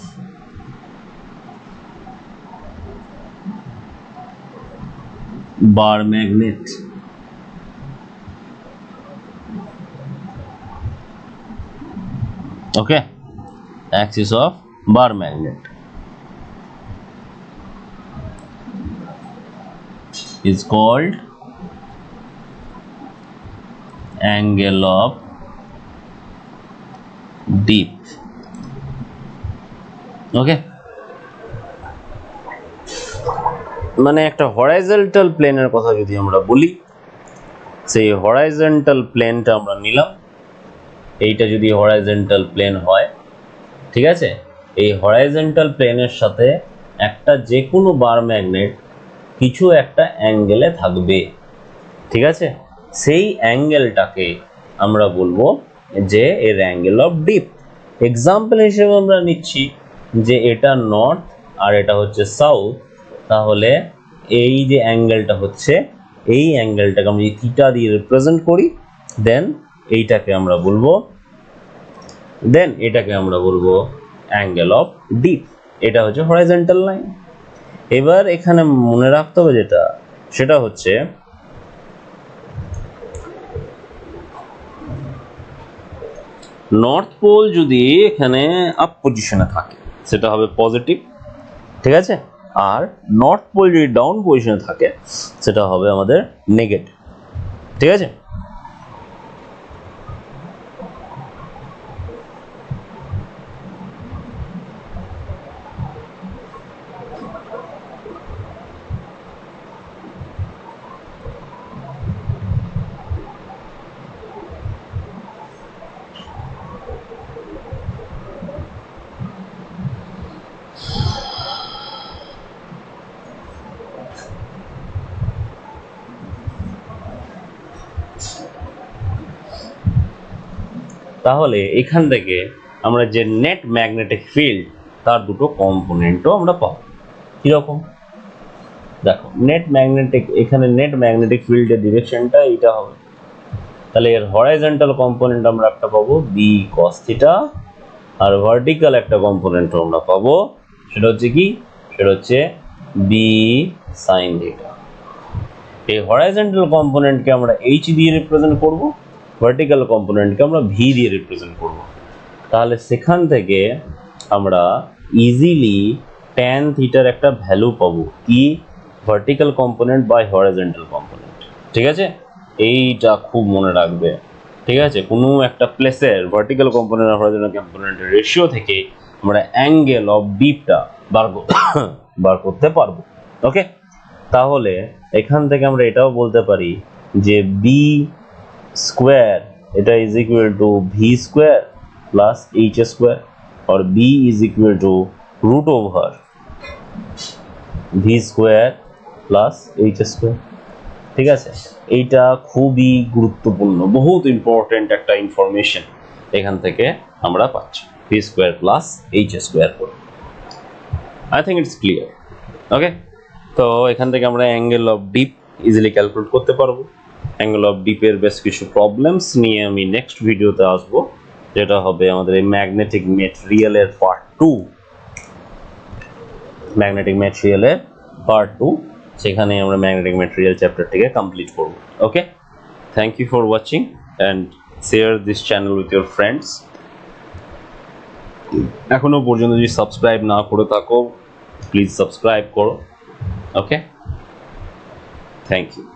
bar magnet, okay, axis of bar magnet is called angle of dip, okay? মানে একটা হরাইজন্টাল প্লেনের কথা যদি আমরা বলি, সেই হরাইজন্টাল প্লেনটা আমরা নিলাম, এইটা যদি হরাইজন্টাল প্লেন হয়, ঠিক আছে? এই হরাইজন্টাল প্লেনের সাথে একটা যে কোনো বার ম্যাগনেট কিছু একটা অ্যাঙ্গেলে থাকবে, ঠিক আছে? সেই অ্যাঙ্গেলটাকে আমরা বলবো যে এর অ্যাঙ্গেল অফ ডিপ। এক্সাম্পল হিসেবে আমরা নিচ্ছি যে এটা নর্থ আর এটা হচ্ছে সাউথ, তাহলে এই যে অ্যাঙ্গেলটা হচ্ছে এই অ্যাঙ্গেলটাকে আমরা যদি থিটা দিয়ে রিপ্রেজেন্ট করি দেন এটাকে আমরা বলবো অ্যাঙ্গেল অফ ডিপ। এটা হচ্ছে হরাইজন্টাল লাইন। এবার এখানে মনে রাখতে হবে সেটা হচ্ছে নর্থ পোল যদি এখানে আপ পজিশনে থাকে সেটা হবে পজিটিভ, ঠিক আছে? আর নর্থ পোল যদি ডাউন পজিশনে থাকে সেটা হবে আমাদের নেগেটিভ, ঠিক আছে? তাহলে এখান থেকে আমরা যে নেট ম্যাগনেটিক ফিল্ড তার দুটো কম্পোনেন্টও আমরা পাবো। কিরকম? দেখো, এখানে নেট ম্যাগনেটিক ফিল্ডের ডিরেকশনটা এইটা হবে, তাহলে এর হরাইজন্টাল কম্পোনেন্ট আমরা একটা পাবো বি কস থিটা, আর ভার্টিক্যাল একটা কম্পোনেন্ট আমরা পাবো, সেটা হচ্ছে কি? সেটা হচ্ছে বি সাইন থিটা। এই হরাইজন্টাল কম্পোনেন্টকে আমরা এইচ দিয়ে রিপ্রেজেন্ট করব, ভার্টিক্যাল কম্পোনেন্টকে আমরা ভি দিয়ে রিপ্রেজেন্ট করব। তাহলে সেখান থেকে আমরা ইজিলি ট্যান থিটার একটা ভ্যালু পাবো, কি? Vertical component by horizontal component, ঠিক আছে? এইটা খুব মনে রাখবে, ঠিক আছে? কোনো একটা প্লেসের ভার্টিক্যাল কম্পোনেন্ট আর হরাইজন্টাল কম্পোনেন্টের রেশিও থেকে আমরা অ্যাঙ্গেল অফ ডিপটা বার করতে পারবো, ওকে? তাহলে এখান থেকে আমরা এটাও বলতে পারি যে বি স্কোয়ার এটা is equal two V square plus H square, और b is equal to root over v square plus h square, ঠিক আছে? এইটা খুবই গুরুত্বপূর্ণ, বহুত ইম্পর্টেন্ট একটা ইনফরমেশন এখান থেকে আমরা পাচ্ছি, v square plus h square করে। I think it's clear, ওকে? তো এখান থেকে আমরা angle of deep easily calculate করতে পারবো। অ্যাঙ্গেল অফ ডিপের বেশ কিছু প্রবলেমস নিয়ে আমি নেক্সট ভিডিওতে আসবো, যেটা হবে আমাদের এই ম্যাগনেটিক মেটেরিয়ালের পার্ট 2, সেখানে আমরা ম্যাগনেটিক মেটেরিয়াল চ্যাপ্টারটিকে কমপ্লিট করব, okay? Thank you for watching and share this channel with your friends. এখনো পর্যন্ত যদি সাবস্ক্রাইব না করে থাকো প্লিজ সাবস্ক্রাইব করো, ওকে, থ্যাংক ইউ।